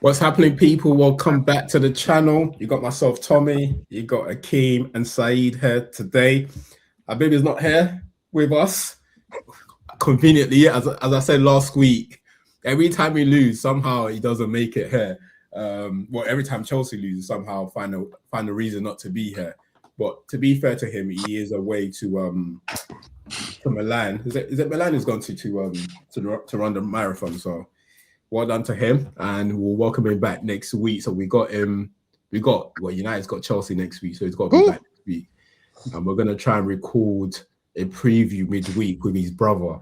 What's happening, people? Welcome back to the channel. You got myself, Tommy. You got Akeem and Saeed here today. Our baby's not here with us. Conveniently, as I said last week, every time we lose, somehow he doesn't make it here. Well, every time Chelsea loses, somehow find a reason not to be here. But to be fair to him, he is away to Milan. Is it Milan he's gone to run the marathon? So well done to him, and we'll welcome him back next week. So United's got Chelsea next week, so he's got to be back next week. And we're gonna try and record a preview midweek with his brother.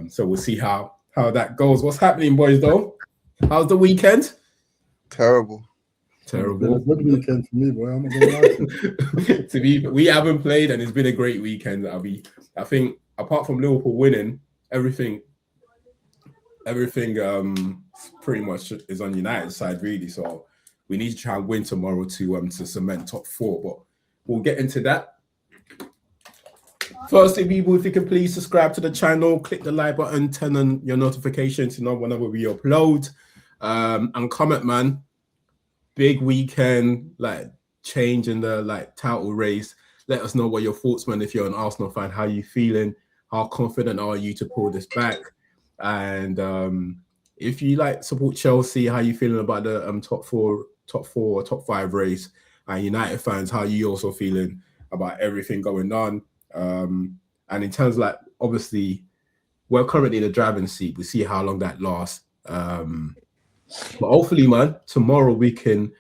So we'll see how that goes. What's happening, boys? Though, how's the weekend? Terrible. Good weekend for me, boy. I'm not gonna lie. We haven't played, and it's been a great weekend. I think apart from Liverpool winning, everything pretty much is on United's side, really. So we need to try and win tomorrow to cement top four. But we'll get into that. Firstly, people, if you can please subscribe to the channel, click the like button, turn on your notifications to know whenever we upload, and comment, man. Big weekend, change in the title race. Let us know what your thoughts, man. If you're an Arsenal fan, how you feeling? How confident are you to pull this back? And if you support Chelsea, how you feeling about the top four, or top five race? And United fans, how you also feeling about everything going on? And in terms of obviously, we're currently in the driving seat. We see how long that lasts. But hopefully, man, tomorrow we can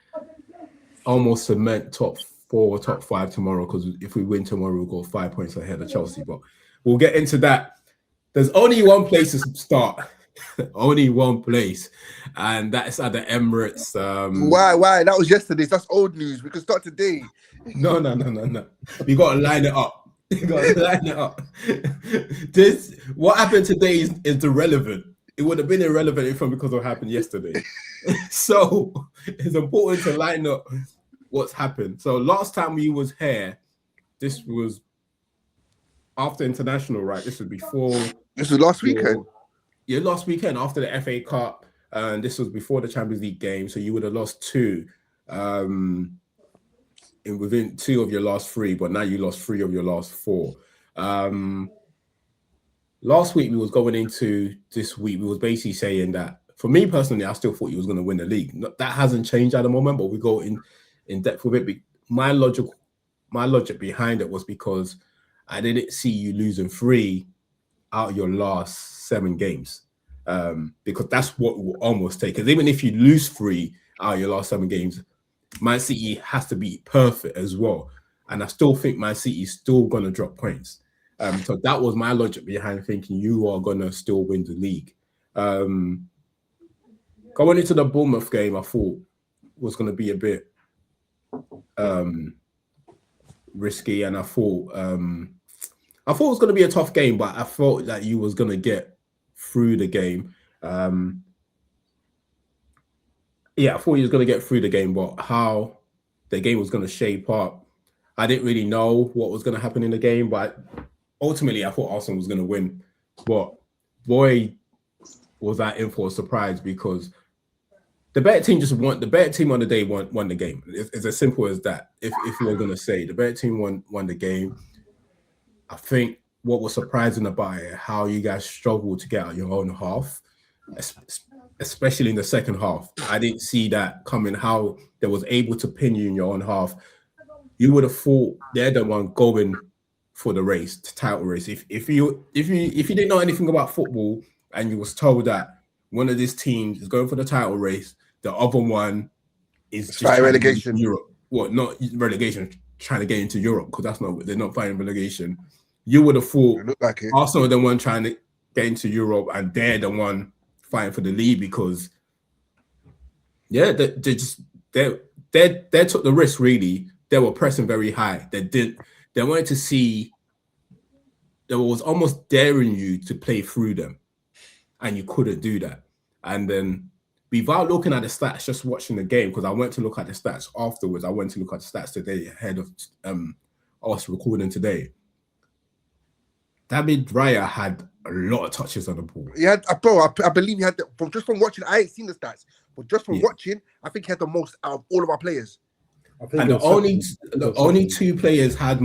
almost cement top four, top five tomorrow. Because if we win tomorrow, we'll go 5 points ahead of Chelsea. But we'll get into that. There's only one place to start. Only one place, and that's at the Emirates. Why? That was yesterday. That's old news. We can start today. No. We got to line it up. What happened today is irrelevant. It would have been irrelevant if because of what happened yesterday. So it's important to line up what's happened. So last time we was here, this was after international, right? This was before. This was last weekend. Yeah, last weekend after the FA Cup, and this was before the Champions League game. So you would have lost two, within two of your last three, but now you lost three of your last four. Last week we was going into this week, we was basically saying that for me personally, I still thought he was going to win the league. That hasn't changed at the moment, but we go in depth with it. My logic behind it was because I didn't see you losing 3 out of your last 7 games, because that's what it will almost take. Because even if you lose 3 out of your last 7 games, Man City has to be perfect as well, and I still think Man City is still going to drop points. So that was my logic behind thinking you are going to still win the league. Going into the Bournemouth game, I thought was going to be a bit risky, and I thought it was going to be a tough game, but I thought that you was going to get through the game. I thought you was going to get through the game, but how the game was going to shape up, I didn't really know what was going to happen in the game, but ultimately I thought Arsenal was going to win. But boy, was that in for a surprise, because the better team on the day won the game. It's as simple as that. If we're going to say the better team won the game. I think what was surprising about it, how you guys struggled to get out your own half, especially in the second half. I didn't see that coming, how they was able to pin you in your own half. You would have thought they're the one going for the race, the title race. If you didn't know anything about football and you was told that one of these teams is going for the title race, the other one is just fighting relegation. Europe. Well, not relegation, trying to get into Europe, because they're not fighting relegation. You would have thought Arsenal are the one trying to get into Europe, and they're the one fighting for the league, because they took the risk. Really, they were pressing very high. They wanted to see. They was almost daring you to play through them, and you couldn't do that. And then, without looking at the stats, just watching the game, because I went to look at the stats afterwards. I went to look at the stats today ahead of us recording today. David Raya had a lot of touches on the ball. He had, bro, I believe he had, from watching, I ain't seen the stats, but just from Yeah. watching, I think he had the most out of all of our players. I think And it the was only second. two players had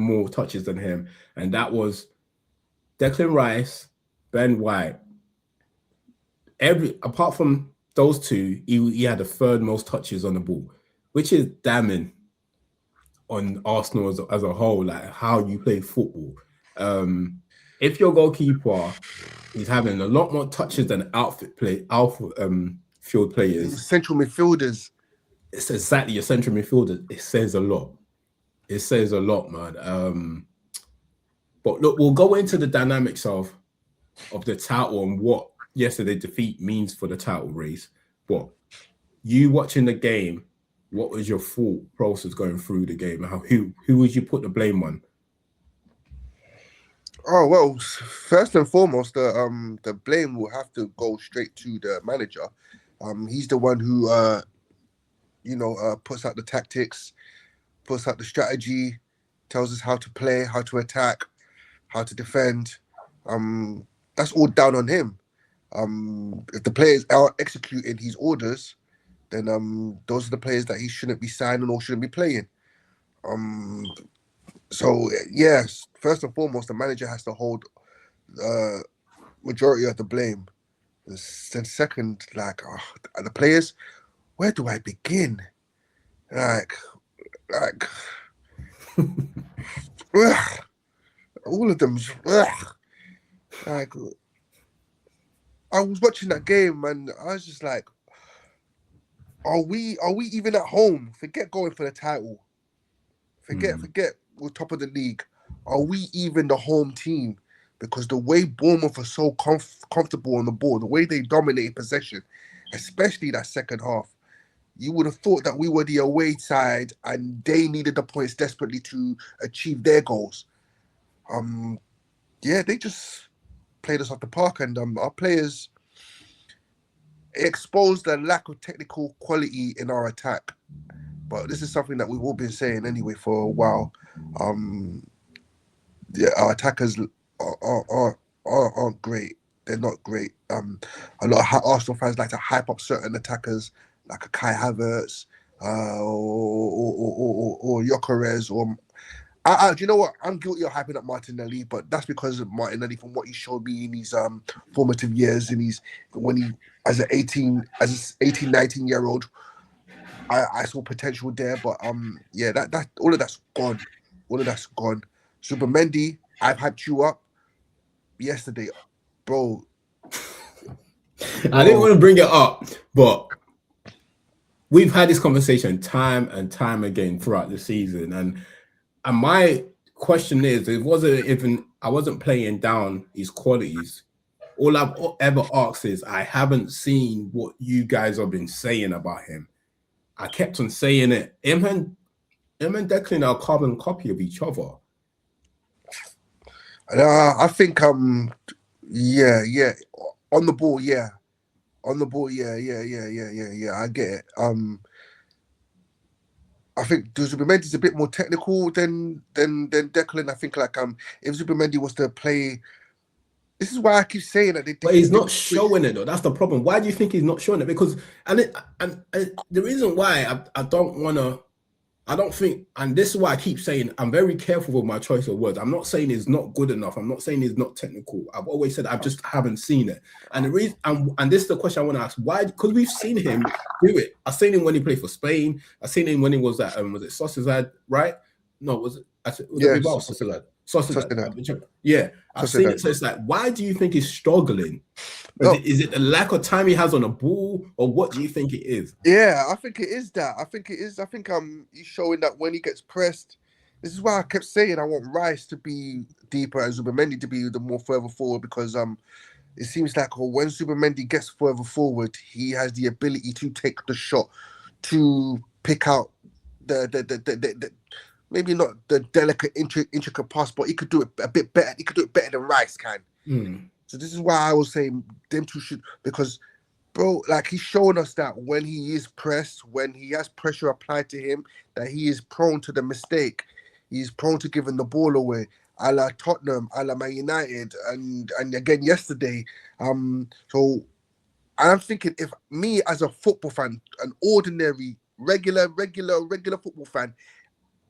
more touches than him, and that was Declan Rice, Ben White. Apart from those two, he had the third most touches on the ball, which is damning on Arsenal as a whole, like how you play football. If your goalkeeper is having a lot more touches than field players, Central midfielders. it's exactly your central midfielder. It says a lot. It says a lot, man. But look, we'll go into the dynamics of the title and what yesterday defeat means for the title race. But you watching the game, what was your thought process going through the game? Who would you put the blame on? Oh well, first and foremost, the blame will have to go straight to the manager. He's the one who puts out the tactics, puts out the strategy, tells us how to play, how to attack, how to defend. That's all down on him. If the players are executing his orders, then those are the players that he shouldn't be signing or shouldn't be playing. So yes, first and foremost, the manager has to hold majority of the blame. Then second, the players, where do I begin? Like, ugh, all of them. Ugh. Like, I was watching that game and I was just like, are we even at home? Forget going for the title. Forget we're top of the league. Are we even the home team? Because the way Bournemouth are so comfortable on the ball, the way they dominated possession, especially that second half, you would have thought that we were the away side and they needed the points desperately to achieve their goals. They just played us off the park, and our players exposed the lack of technical quality in our attack. But this is something that we've all been saying anyway for a while. Our attackers aren't great. They're not great. A lot of Arsenal fans like to hype up certain attackers, like a Kai Havertz, or Gyökeres, or do you know what? I'm guilty of hyping up Martinelli, but that's because of Martinelli from what he showed me in his formative years, as an 18, 19-year-old. I saw potential there, but that all of that's gone. All of that's gone. Zubimendi, I've hyped you up yesterday, bro. I didn't want to bring it up, but we've had this conversation time and time again throughout the season, and my question is, I wasn't playing down his qualities. All I've ever asked is, I haven't seen what you guys have been saying about him. I kept on saying it. Him and Declan are a carbon copy of each other. I think on the ball, I get it. I think Zubimendi is a bit more technical than Declan. I think if Zubimendi was to play, this is why I keep saying that. But he's not showing it though. That's the problem. Why do you think he's not showing it? Because and the reason why I don't want to. I don't think, and this is why I keep saying I'm very careful with my choice of words. I'm not saying it's not good enough. I'm not saying it's not technical. I've always said I just haven't seen it. And the reason, and this is the question I want to ask: why? Because we've seen him do it. I've seen him when he played for Spain. I've seen him when he was at was it Sociedad, right? No, was it? Sociedad. Yeah, I've seen it. So it's like, why do you think he's struggling? Is it the lack of time he has on the ball, or what do you think it is? Yeah, I think it is that. I think he's showing that when he gets pressed. This is why I kept saying I want Rice to be deeper and Zubimendi to be the more further forward, because it seems like when Zubimendi gets further forward, he has the ability to take the shot, to pick out the maybe not the delicate, intricate pass, but he could do it a bit better. He could do it better than Rice can. So this is why I was saying them two should, because, bro, like he's showing us that when he is pressed, when he has pressure applied to him, that he is prone to the mistake. He's prone to giving the ball away. a la Tottenham, a la Man United, and again yesterday. So I'm thinking, if me as a football fan, an ordinary, regular football fan,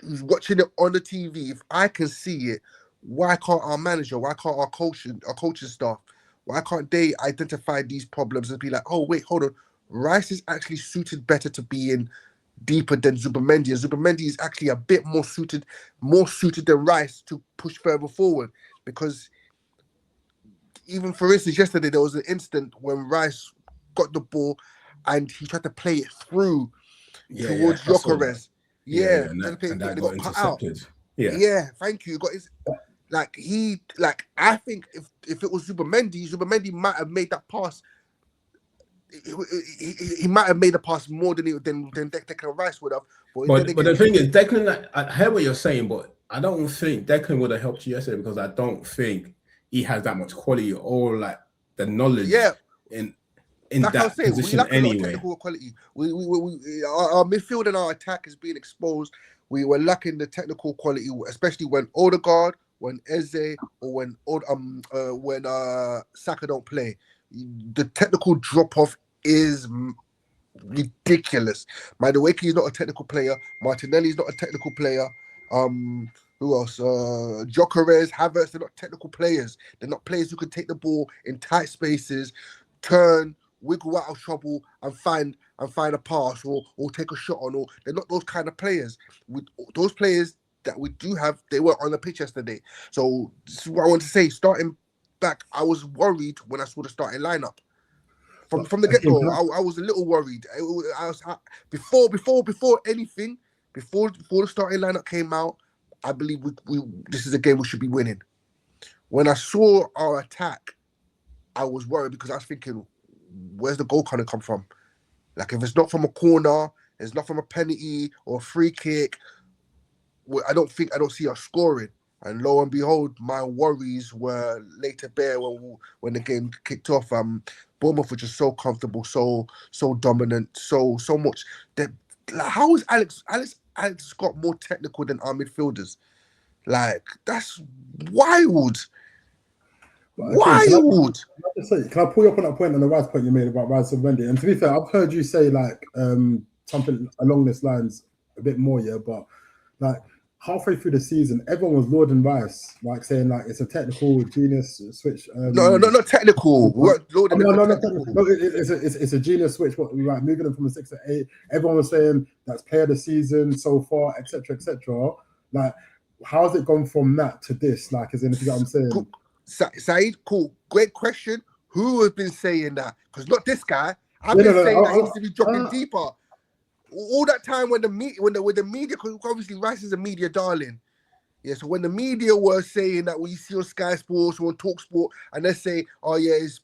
who's watching it on the TV, if I can see it, why can't our manager, why can't our coaching staff, why can't they identify these problems and be like, oh wait, hold on, Rice is actually suited better to be in deeper than Zubimendi, and Zubimendi is actually a bit more suited than Rice to push further forward. Because even for instance, yesterday there was an incident when Rice got the ball and he tried to play it through towards Gyökeres. And that they got cut out. intercepted. Thank you. Got his I think if it was Zubimendi might have made that pass. He might have made a pass more than Declan Rice would have. But the thing is, Declan, I hear what you're saying, but I don't think Declan would have helped you yesterday because I don't think he has that much quality or like the knowledge in like that position anyway. Technical quality. Our midfield and our attack is being exposed. We were lacking the technical quality, especially when Odegaard, when Eze, or when Saka don't play. The technical drop off is ridiculous. Madueke is not a technical player. Martinelli is not a technical player. Who else? Gyökeres, Havertz, they're not technical players. They're not players who can take the ball in tight spaces, turn, wiggle out of trouble, and find a pass or take a shot on. Or they're not those kind of players. Those players that we do have, they were on the pitch yesterday. So this is what I want to say. Starting back, I was worried when I saw the starting lineup. From the get go, I was a little worried. Before anything, before the starting lineup came out, I believe this is a game we should be winning. When I saw our attack, I was worried because I was thinking, where's the goal going to come from? Like, if it's not from a corner, it's not from a penalty or a free kick, I don't see us scoring. And lo and behold, my worries were later bare when the game kicked off. Bournemouth were just so comfortable, so dominant, so much. How is Alex Scott more technical than our midfielders? Like, that's wild. Wild. Can I pull you up on that point on the Rice point you made about Rice and Wendy? And to be fair, I've heard you say like something along this lines a bit more, but like halfway through the season, everyone was lauding Rice, like saying like it's a technical genius switch. No, not technical. It's a genius switch. What like moving them from a 6 to 8. Everyone was saying that's player of the season so far, etc., etc. Like, how's it gone from that to this? Like, as in, if you get what I'm saying. Cool. Saeed, cool, great question. Who has been saying that? Because not this guy. I've been saying that he needs to be dropping deeper. All that time when the media, because obviously Rice is a media darling. Yeah, so when the media were saying that, when you see on Sky Sports or on Talk Sport, and they say, "Oh yeah, it's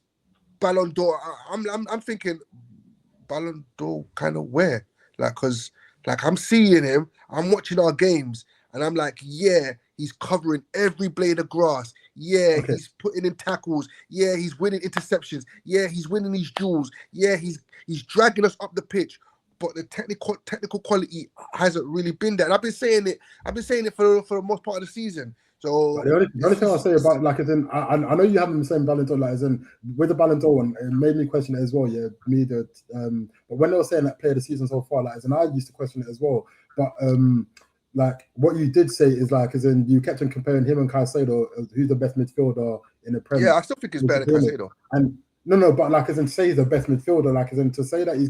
Ballon d'Or," I'm thinking, Ballon d'Or kind of where? Like, cause like I'm seeing him, I'm watching our games, and I'm like, yeah, he's covering every blade of grass. Yeah, he's putting in tackles. Yeah, he's winning interceptions. Yeah, he's winning these duels. Yeah, he's dragging us up the pitch. But the technical quality hasn't really been there. And I've been saying it for the most part of the season. So the only thing I'll say about like as in I know you have the same Ballon d'Or, like as in with the Ballon d'Or one, it made me question it as well. Yeah, but when they were saying that player of the season so far, like as in I used to question it as well. But like what you did say is like as in you kept on comparing him and Caicedo, who's the best midfielder in the Premier. Yeah, I still think he's better than Caicedo. And no, but like as in to say he's the best midfielder, like as in to say that he's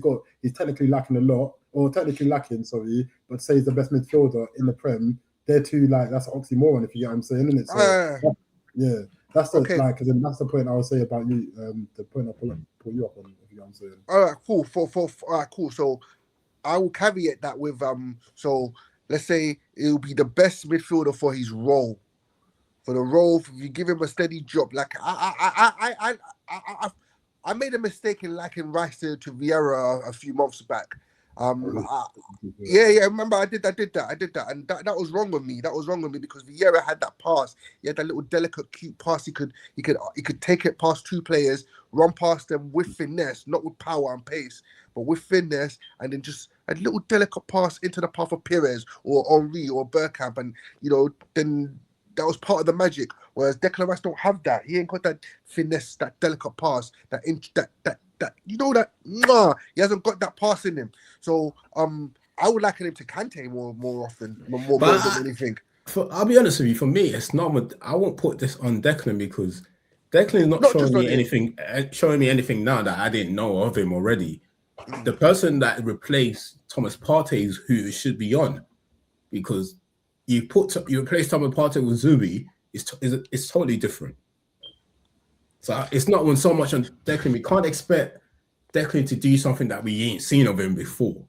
technically lacking a lot, or technically lacking, sorry, but say he's the best midfielder in the Prem, they're two like that's an oxymoron if you get what I'm saying, isn't it? So yeah, that's the like as in that's the point I would say about you, the point I pull you up on, if you get what I'm saying. All right, cool. All right, cool. So I will caveat that with so let's say it will be the best midfielder for his role. For the role, if you give him a steady job, like I made a mistake in liking Rice to Vieira a few months back. Yeah. Remember, I did that, and that was wrong with me. That was wrong with me because Vieira had that pass. He had that little delicate, cute pass. He could take it past two players, run past them with finesse, not with power and pace, but with finesse, and then just a little delicate pass into the path of Perez or Henry or Bergkamp, and then that was part of the magic. Whereas Declan Rice don't have that. He ain't got that finesse, that delicate pass, that inch, that you know that. He hasn't got that pass in him. So I would liken him to Kante more often, more than anything. I'll be honest with you. For me, it's not. I won't put this on Declan because Declan is not showing me anything. Showing me anything now that I didn't know of him already. The person that replaced Thomas Partey is who it should be on, because you replace Thomas Partey with Zubi. It's totally different. So it's not so much on Declan. We can't expect Declan to do something that we ain't seen of him before,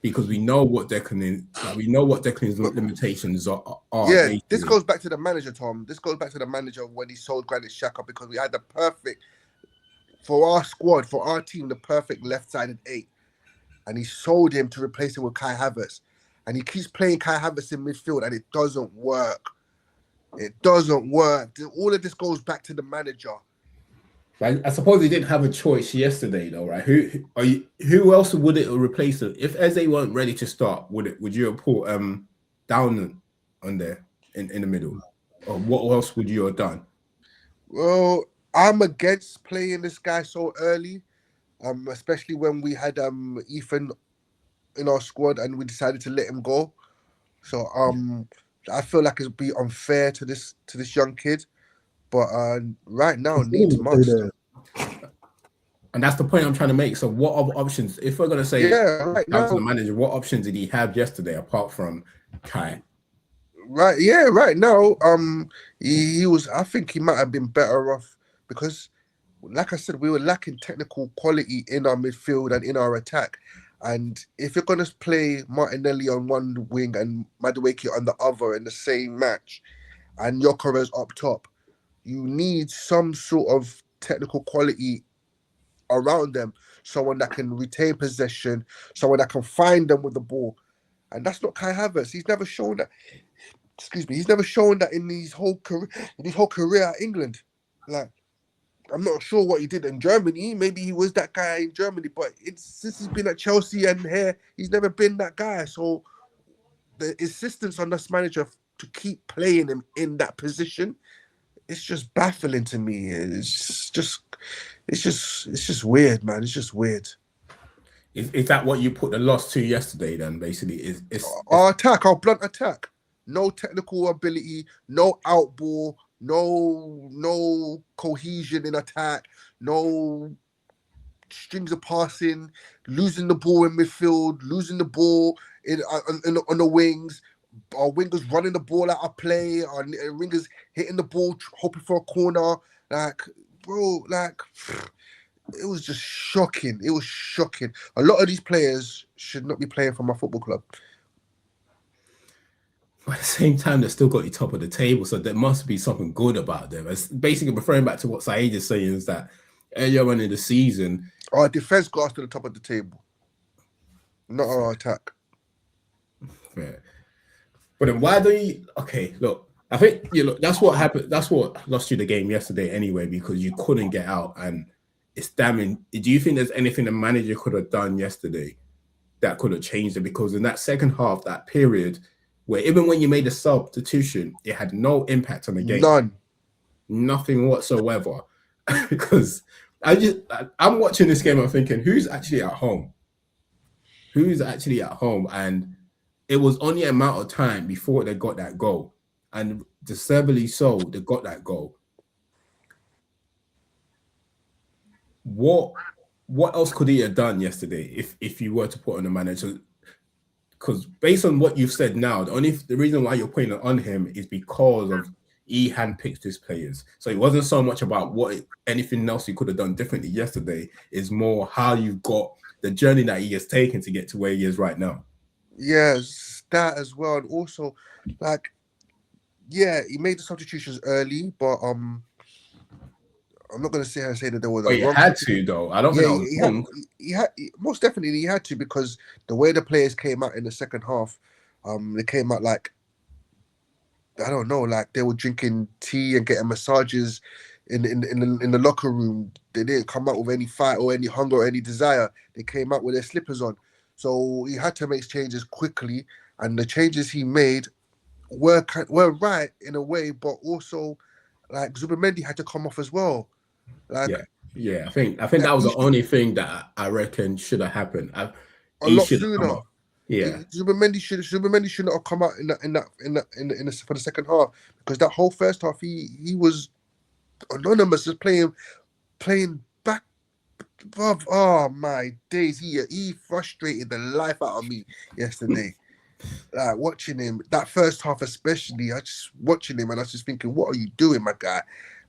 because we know what Declan is. Like, we know what Declan's limitations are. Yeah, basically. This goes back to the manager, Tom. This goes back to the manager when he sold Granit Xhaka, because we had the perfect, for our squad, for our team, the perfect left-sided 8. And he sold him to replace him with Kai Havertz. And he keeps playing Kai Havertz in midfield, and it doesn't work. It doesn't work. All of this goes back to the manager. I suppose he didn't have a choice yesterday, though, right? Who else would it replace him? If Eze weren't ready to start, would you have put Down on there in the middle? Or what else would you have done? Well, I'm against playing this guy so early, especially when we had Ethan in our squad and we decided to let him go. So I feel like it'd be unfair to this young kid. But right now, needs must. And that's the point I'm trying to make. So what other options, if we're going to say right now, to the manager, what options did he have yesterday apart from Kai? Right now, he was, I think he might have been better off, because, like I said, we were lacking technical quality in our midfield and in our attack. And if you're going to play Martinelli on one wing and Madueke on the other in the same match, and Gyökeres up top, you need some sort of technical quality around them. Someone that can retain possession, someone that can find them with the ball. And that's not Kai Havertz. He's never shown that. He's never shown that in his whole career at England. Like, I'm not sure what he did in Germany. Maybe he was that guy in Germany, but since he's been at Chelsea and here, he's never been that guy. So the insistence on this manager to keep playing him in that position, it's just baffling to me. It's just weird, man. It's just weird. Is that what you put the loss to yesterday? Then basically, is our attack, our blunt attack. No technical ability, no outball, no cohesion in attack, no strings of passing, losing the ball in midfield, losing the ball on the wings. Our wingers running the ball out of play. Our wingers hitting the ball, hoping for a corner. Like, bro, it was just shocking. It was shocking. A lot of these players should not be playing for my football club. But at the same time, they've still got you top of the table, so there must be something good about them. It's basically referring back to what Saeed is saying, is that earlier on in the season, our defense got us to the top of the table, not our attack. Yeah. But then why don't you? Okay, look, I think that's what happened. That's what lost you the game yesterday, anyway, because you couldn't get out, and it's damning. Do you think there's anything the manager could have done yesterday that could have changed it? Because in that second half, that period, where even when you made a substitution, it had no impact on the game. Nothing whatsoever. Because I'm watching this game, I'm thinking, who's actually at home? And it was only a amount of time before they got that goal. And deservedly so, they got that goal. What else could he have done yesterday if you were to put on a manager? Because based on what you've said now, the reason why you're putting it on him is because of he handpicked his players. So it wasn't so much about anything else he could have done differently yesterday. It's more how you've got the journey that he has taken to get to where he is right now. Yes, that as well. And also, he made the substitutions early, but I'm not going to sit here and say that there was he had to, though. I don't think that was wrong. He most definitely he had to, because the way the players came out in the second half, they came out like, I don't know, like they were drinking tea and getting massages in the locker room. They didn't come out with any fight or any hunger or any desire. They came out with their slippers on. So he had to make changes quickly, and the changes he made were right in a way, but also like Zubimendi had to come off as well. Like yeah. I think that was the only thing that I reckon should have happened. a He lot should have come sooner. up. Yeah, Zubimendi shouldn't have come out for the second half, because that whole first half he was anonymous, just playing back. Oh my days, he frustrated the life out of me yesterday. Like watching him, that first half especially, I just watching him and I was just thinking, what are you doing, my guy?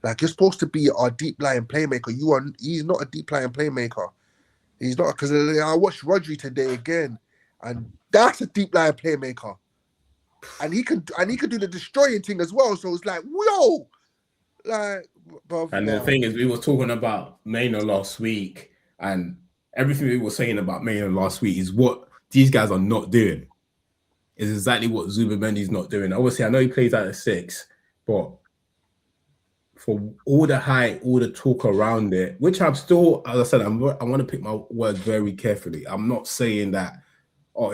Like, you're supposed to be our deep lying playmaker. He's not a deep lying playmaker. He's not, because I watched Rodri today again, and that's a deep lying playmaker. And he can do the destroying thing as well. So it's like, whoa, like. and the thing is, we were talking about Maynard last week, and everything we were saying about Maynard last week is what these guys are not doing. Is exactly what Zubimendi's not doing. Obviously, I know he plays out of 6, but for all the hype, all the talk around it, which I'm still, as I said, I want to pick my words very carefully. I'm not saying that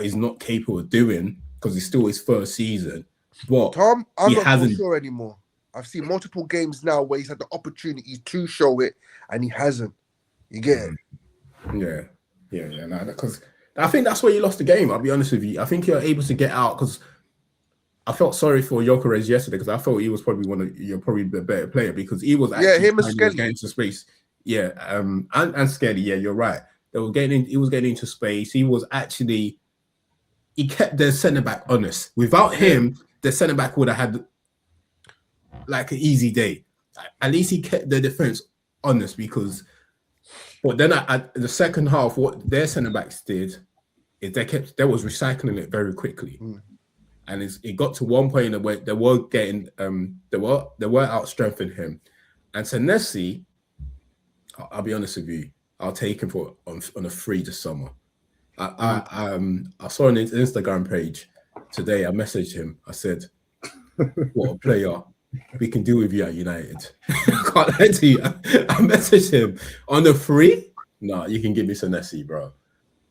he's not capable of doing, because it's still his first season. But Tom, I'm not so sure anymore. I've seen multiple games now where he's had the opportunity to show it and he hasn't. You get it? Yeah. No, because I think that's where you lost the game. I'll be honest with you. I think you're able to get out, because I felt sorry for Gyökeres yesterday, because I thought he was probably probably the better player, because he was actually him and Skelly getting into space. Yeah, and Skelly. Yeah, you're right. He was getting into space. He kept their centre back honest. Without him, the centre back would have had like an easy day. At least he kept the defense honest, because. But then at the second half, what their centre backs did is they was recycling it very quickly, and it got to one point where they were getting they were out strengthening him, and Senesi, I'll be honest with you, I'll take him on a free this summer. I saw on his Instagram page today. I messaged him. I said, "What a player! We can do with you at United." I can't lie to you. I messaged him on the free. No, you can give me Senesi, bro.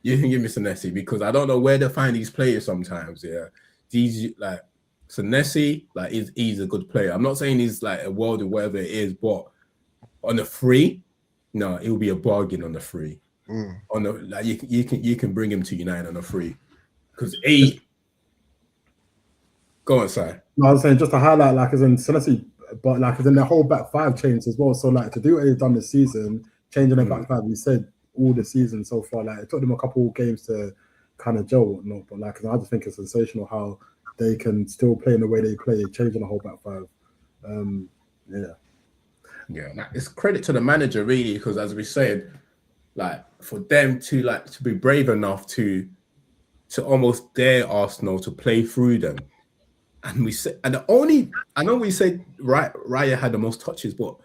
You can give me Senesi, because I don't know where to find these players sometimes. Yeah, these like Senesi, like he's a good player. I'm not saying he's like a world or whatever it is, but on the free, no, it will be a bargain on the free. On the like you can bring him to United on a free, because go on, Si. No, I was saying just to highlight, like, as in Senesi, but like as in the whole back five changed as well. So like to do what they've done this season, changing the back five, we said all the season so far. Like it took them a couple of games to kind of gel whatnot, but like I just think it's sensational how they can still play in the way they play, changing the whole back five. Yeah, it's credit to the manager really, because as we said, like for them to be brave enough to almost dare Arsenal to play through them. And we said, and I know we said Raya had the most touches, but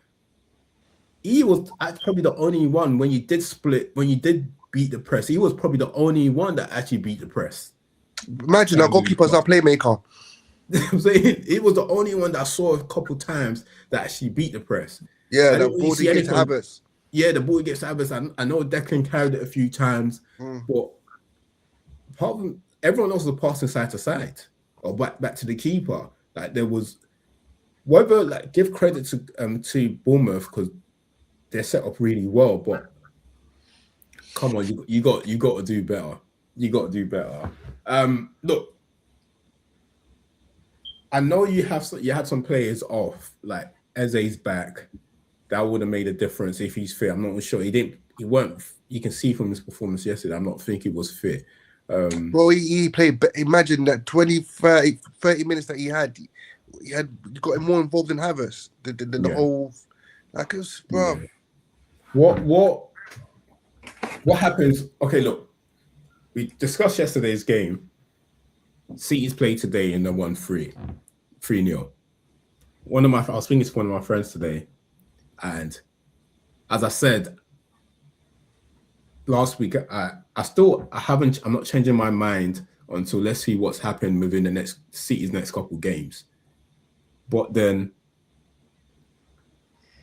he was probably the only one when you did beat the press. He was probably the only one that actually beat the press. Imagine our goalkeeper's our playmaker. I'm saying he was the only one that I saw a couple times that actually beat the press. Yeah, the ball gets Havertz. Yeah, the ball gets Havertz. I know Declan carried it a few times, but apart from everyone else was passing side to side or back to the keeper. Like there was, whether like give credit to Bournemouth because they're set up really well, but come on, you got to do better. You got to do better. Look, I know you had some players off, like Eze's back. That would have made a difference if he's fit. I'm not sure. He weren't. You can see from his performance yesterday. I'm not thinking he was fit. Bro, he played. Imagine that 20, 30 minutes that he got him more involved in Havertz than the whole. Like it was, bro. Yeah. What happens? Okay, look, we discussed yesterday's game. City's played today and they won 3-0. I was speaking to one of my friends today, and as I said last week, I'm not changing my mind until let's see what's happened within the City's next couple games. But then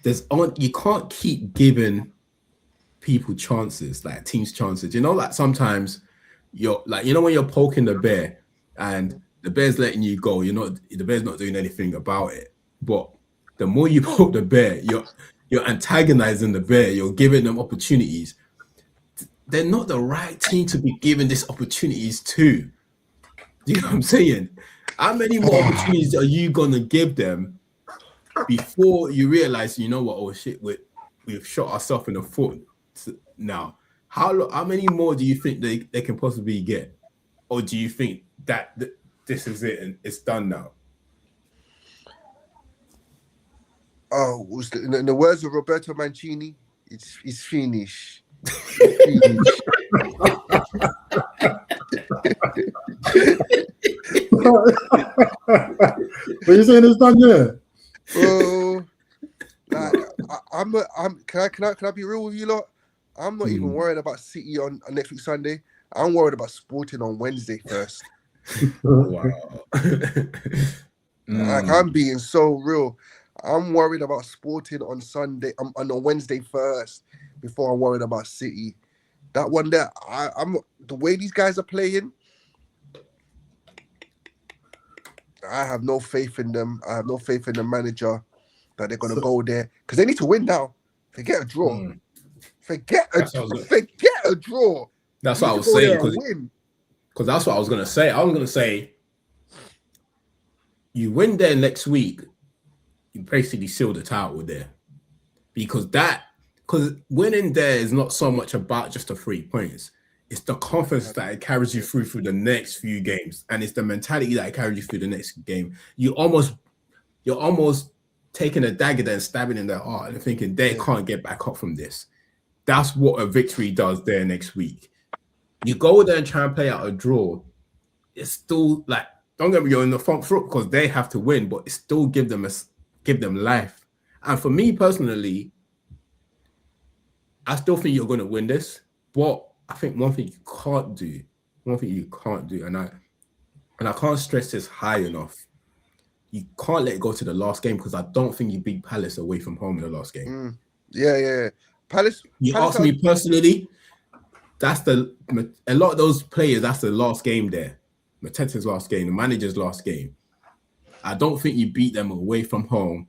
you can't keep giving people chances, like teams chances. You know, like sometimes you're like, you know, when you're poking the bear and the Bear's letting you go. The Bear's not doing anything about it. But the more you poke the Bear, you're antagonizing the Bear. You're giving them opportunities. They're not the right team to be giving these opportunities to. Do you know what I'm saying? How many more opportunities are you gonna give them before you realize, you know what? Oh shit, we've shot ourselves in the foot now. How many more do you think they can possibly get, or do you think that this is it and it's done now? Oh, in the words of Roberto Mancini, it's finished. It's finished. What you saying it's done, yeah? Bro, like can I be real with you lot? I'm not even worried about City on next week Sunday. I'm worried about Sporting on Wednesday first. Wow. Like, I'm being so real. I'm worried about Sporting on Sunday, on Wednesday first, before I'm worried about City. That one there, I'm the way these guys are playing, I have no faith in them. I have no faith in the manager that they're gonna go there because they need to win now. Forget a draw. Forget a draw. That's what I was saying, because that's what I was gonna say. I was gonna say, you win there next week, you basically seal the title there, because winning there is not so much about just the 3 points. It's the confidence that it carries you through the next few games, and it's the mentality that it carries you through the next game. You're almost taking a dagger there and stabbing in their heart and thinking they can't get back up from this. That's what a victory does there next week. You go there and try and play out a draw. It's still like, don't get me, you're in the front foot because they have to win, but it still give them life. And for me personally, I still think you're going to win this, but I think one thing you can't do, and I can't stress this high enough. You can't let it go to the last game, because I don't think you beat Palace away from home in the last game. Yeah. Palace. You ask me personally, a lot of those players, that's the last game there. Mateta's last game, the manager's last game. I don't think you beat them away from home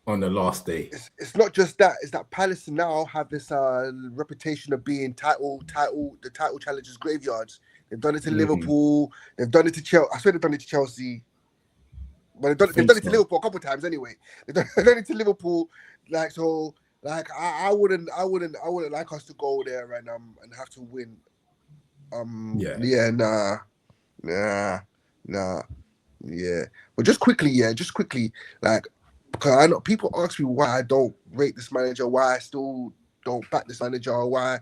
on the last day. It's not just that. It's that Palace now have this reputation of being the title challengers graveyards. They've done it to Liverpool. They've done it to Chelsea. I swear they've done it to Chelsea. But they've done it to Liverpool a couple of times anyway. They've done it to Liverpool. Like, so, like, I wouldn't like us to go there and have to win. Yeah. But just quickly, like, because I know people ask me why I don't rate this manager, why I still don't back this manager, or why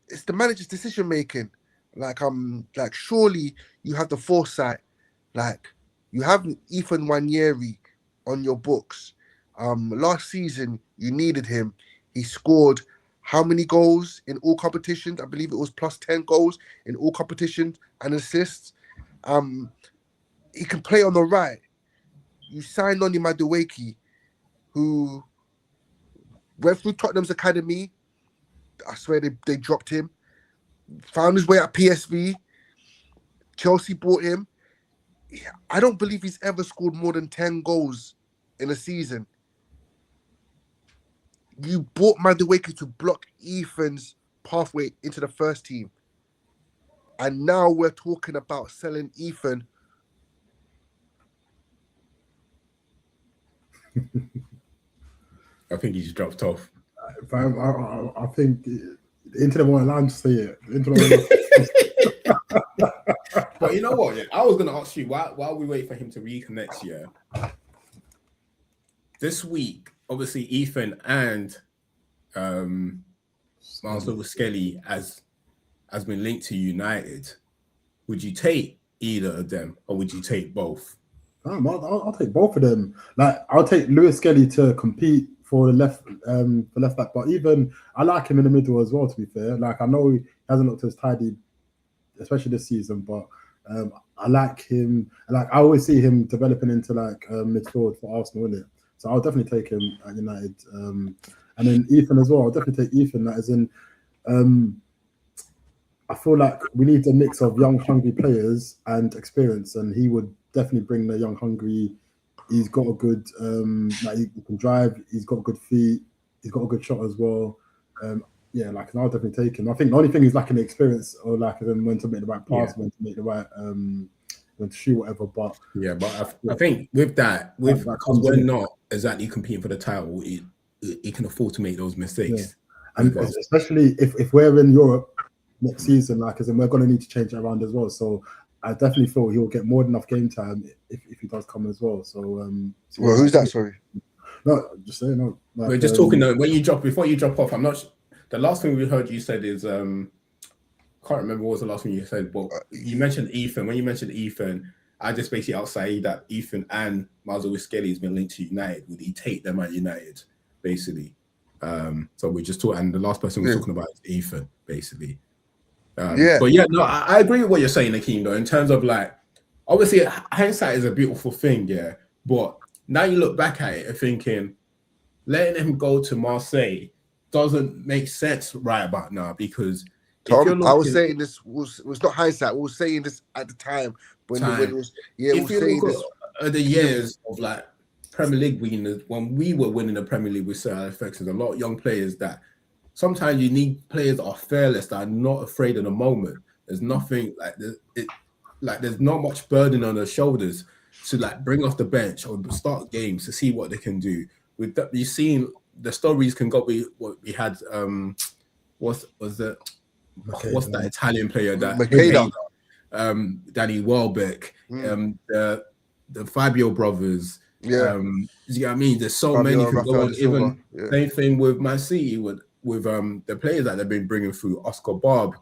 it's the manager's decision making. Like, surely you have the foresight. Like, you have Ethan Nwaneri on your books. Last season you needed him. He scored how many goals in all competitions? I believe it was plus 10 goals in all competitions and assists. He can play on the right. You signed Noni Madueke, who went through Tottenham's academy. I swear they dropped him. Found his way at PSV. Chelsea bought him. I don't believe he's ever scored more than 10 goals in a season. You bought Madueke to block Ethan's pathway into the first team. And now we're talking about selling Ethan. I think he's dropped off. I think the internet won't allow him to say it. But you know what? Yeah, I was going to ask you, while we wait for him to reconnect, this week, obviously, Ethan and Miles Lewis-Skelly has been linked to United. Would you take either of them, or would you take both? I'll take both of them. Like, I'll take Lewis-Skelly to compete for the left back, but even I like him in the middle as well. To be fair, like, I know he hasn't looked as tidy, especially this season, but I like him. Like, I always see him developing into like midfield for Arsenal, innit? So I'll definitely take him at United. And then Ethan as well. I'll definitely take Ethan. That is in. I feel like we need a mix of young, hungry players and experience, and he would definitely bring the young, hungry. He's got a good, like he can drive. He's got good feet. He's got a good shot as well. Yeah, like I'll definitely take him. I think the only thing is lacking the experience, or like then when to make the right pass, when to make the right, when to shoot whatever. But yeah, but I think with that, because we're not exactly competing for the title, it can afford to make those mistakes. Yeah. And especially if we're in Europe next season, like as in we're going to need to change it around as well. So I definitely feel he'll get more than enough game time if he does come as well. So well, who's that? Sorry, no, just saying. No, like, we're just talking. Before you drop off, I'm not. The last thing we heard you said is can't remember what was the last thing you said, but you mentioned Ethan. When you mentioned Ethan, I just basically outside that Ethan and Mazel Skelly has been linked to United. Would he take them at United, basically? So we just talked, and the last person we're talking about is Ethan, basically. But yeah, no, I agree with what you're saying, Akeem, though, in terms of like, obviously, hindsight is a beautiful thing, yeah. But now you look back at it and thinking, letting him go to Marseille doesn't make sense right about now, because Tom, I was saying this was not hindsight. We were saying this at the time when it was. Yeah, if you look at the years of like Premier League winners, when we were winning the Premier League with Sir Alex Ferguson, a lot of young players that sometimes you need players that are fearless, that are not afraid of the moment. There's nothing there's not much burden on their shoulders to like bring off the bench or start games to see what they can do. With that, you've seen the stories can go. We had what's that Italian player that Danny Welbeck, the Fabio brothers. You know what I mean? There's so many can go on. Even same thing with Man City with the players that they've been bringing through. Oscar Bob,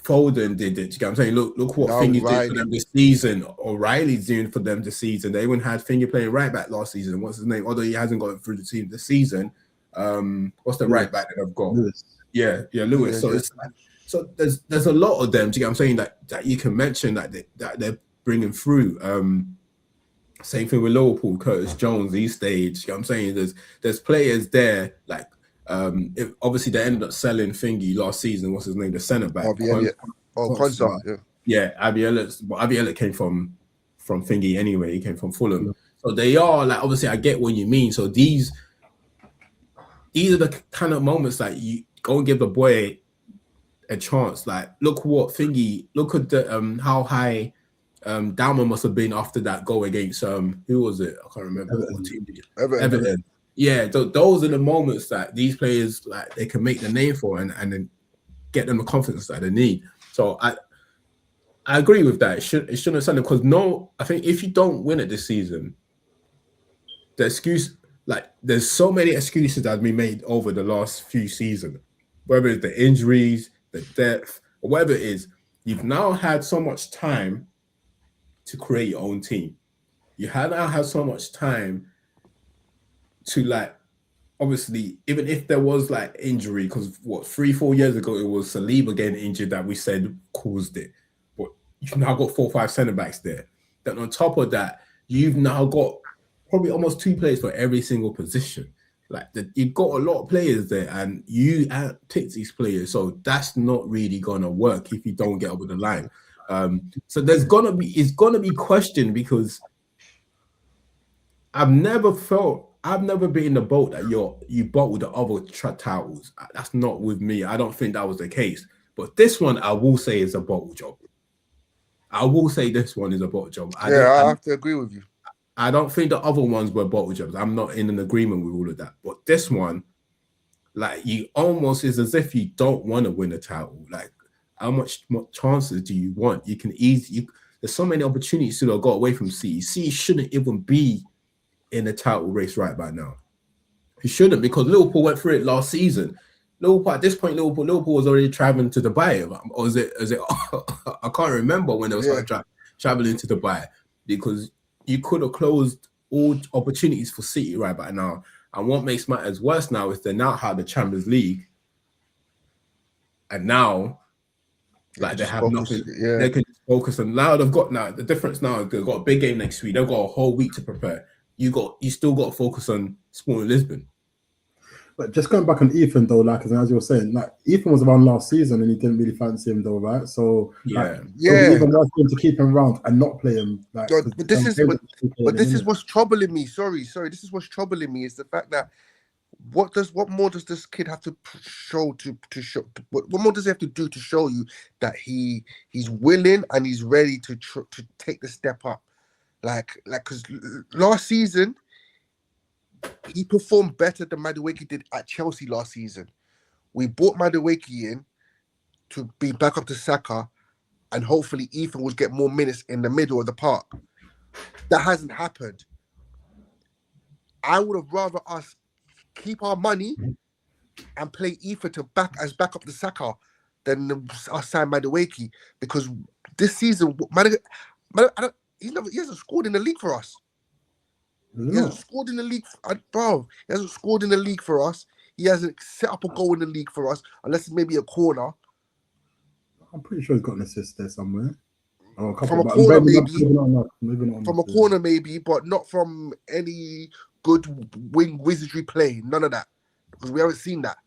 Foden did it. You know what I'm saying? Look what Thingy did for them this season. O'Reilly's doing for them this season. They even had Thingy playing right back last season. What's his name? Although he hasn't got through the team this season. What's the right back that I've got? Lewis. Yeah, Lewis. It's like, so there's a lot of them. Do you know what I'm saying? That you can mention that they're bringing through. Same thing with Liverpool, Curtis Jones, these stage. You know what I'm saying? There's players there like. Obviously, they ended up selling Thingy last season. What's his name? The centre back. Konsa. Yeah, Abbey Elliott. But Abbey Elliott came from Thingy anyway. He came from Fulham. Yeah. So they are like, obviously, I get what you mean. So these are the kind of moments that you go and give the boy a chance. Like, look at the how high Dalman must have been after that goal against who was it? I can't remember what team did it. Everton. Yeah, those are the moments that these players like they can make the name for and then get them the confidence that they need. So I agree with that. It shouldn't have something because I think if you don't win it this season, the excuse there's so many excuses that have been made over the last few seasons, whether it's the injuries, the depth, or whatever it is. You've now had so much time to create your own team. You have now had so much time to obviously, even if there was injury, because 3-4 years ago it was Saliba getting injured that we said caused it, but you've now got 4 or 5 centre backs there. Then on top of that, you've now got probably almost 2 players for every single position. You've got a lot of players there, and you picked these players, so that's not really gonna work if you don't get over the line. So it's gonna be questioned because I've never been in the boat that you bottled the other titles. That's not with me. I don't think that was the case. But this one, I will say, is a bottle job. I will say this one is a bottle job. I have to agree with you. I don't think the other ones were bottle jobs. I'm not in an agreement with all of that. But this one, you almost is as if you don't want to win a title. How much more chances do you want? You can there's so many opportunities to got away from City. City shouldn't even be in the title race right by now. He shouldn't, because Liverpool went through it last season. Liverpool at this point, Liverpool was already traveling to Dubai, or is it? I can't remember when they were traveling to Dubai, because you could have closed all opportunities for City right by now. And what makes matters worse now is they now have the Champions League, and now they have nothing. Yeah. They can focus on now. The difference now. They've got a big game next week. They've got a whole week to prepare. You still got to focus on Sporting Lisbon. But just going back on Ethan though, like as you were saying, like Ethan was around last season and he didn't really fancy him though, right? So like, Yeah. so even worse for him to keep him around and not play him. Like, But this is what's troubling me. Sorry. This is what's troubling me is the fact that what more does this kid have to show to show? What more does he have to do to show you that he's willing and he's ready to take the step up? Like because last season he performed better than Madueke did at Chelsea last season. We brought Madueke in to be back up to Saka, and hopefully Ethan will get more minutes in the middle of the park. That hasn't happened. I would have rather us keep our money and play Ethan to back up the Saka than us sign Madueke, because this season he hasn't scored in the league for us. He hasn't scored in the league, bro. He hasn't scored in the league for us. He hasn't set up a goal in the league for us, unless it's maybe a corner. I'm pretty sure he's got an assist there somewhere. Oh, from a corner, maybe. Maybe from a corner, maybe, but not from any good wing wizardry play. None of that, because we haven't seen that.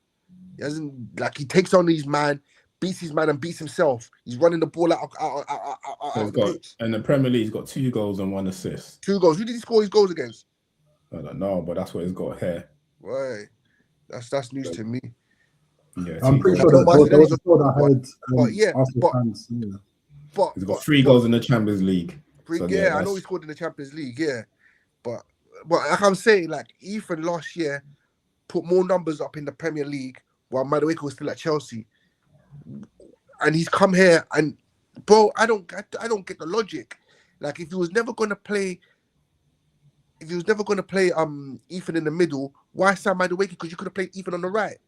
He hasn't, like, he takes on his man, beats his man, and beats himself. He's running the ball out of the pitch. In the Premier League, he's got 2 goals and 1 assist. 2 goals. Who did he score his goals against? I don't know, but that's what he's got here. Right. That's news to me. Yeah, I'm pretty sure that he's got 3 goals in the Champions League. I know he scored in the Champions League, but like I'm saying, like Ethan last year put more numbers up in the Premier League while Madueke was still at Chelsea, and he's come here and, bro, I don't get the logic. Like, if he was never gonna play Ethan in the middle, why sign Madueke? Because you could have played Ethan on the right.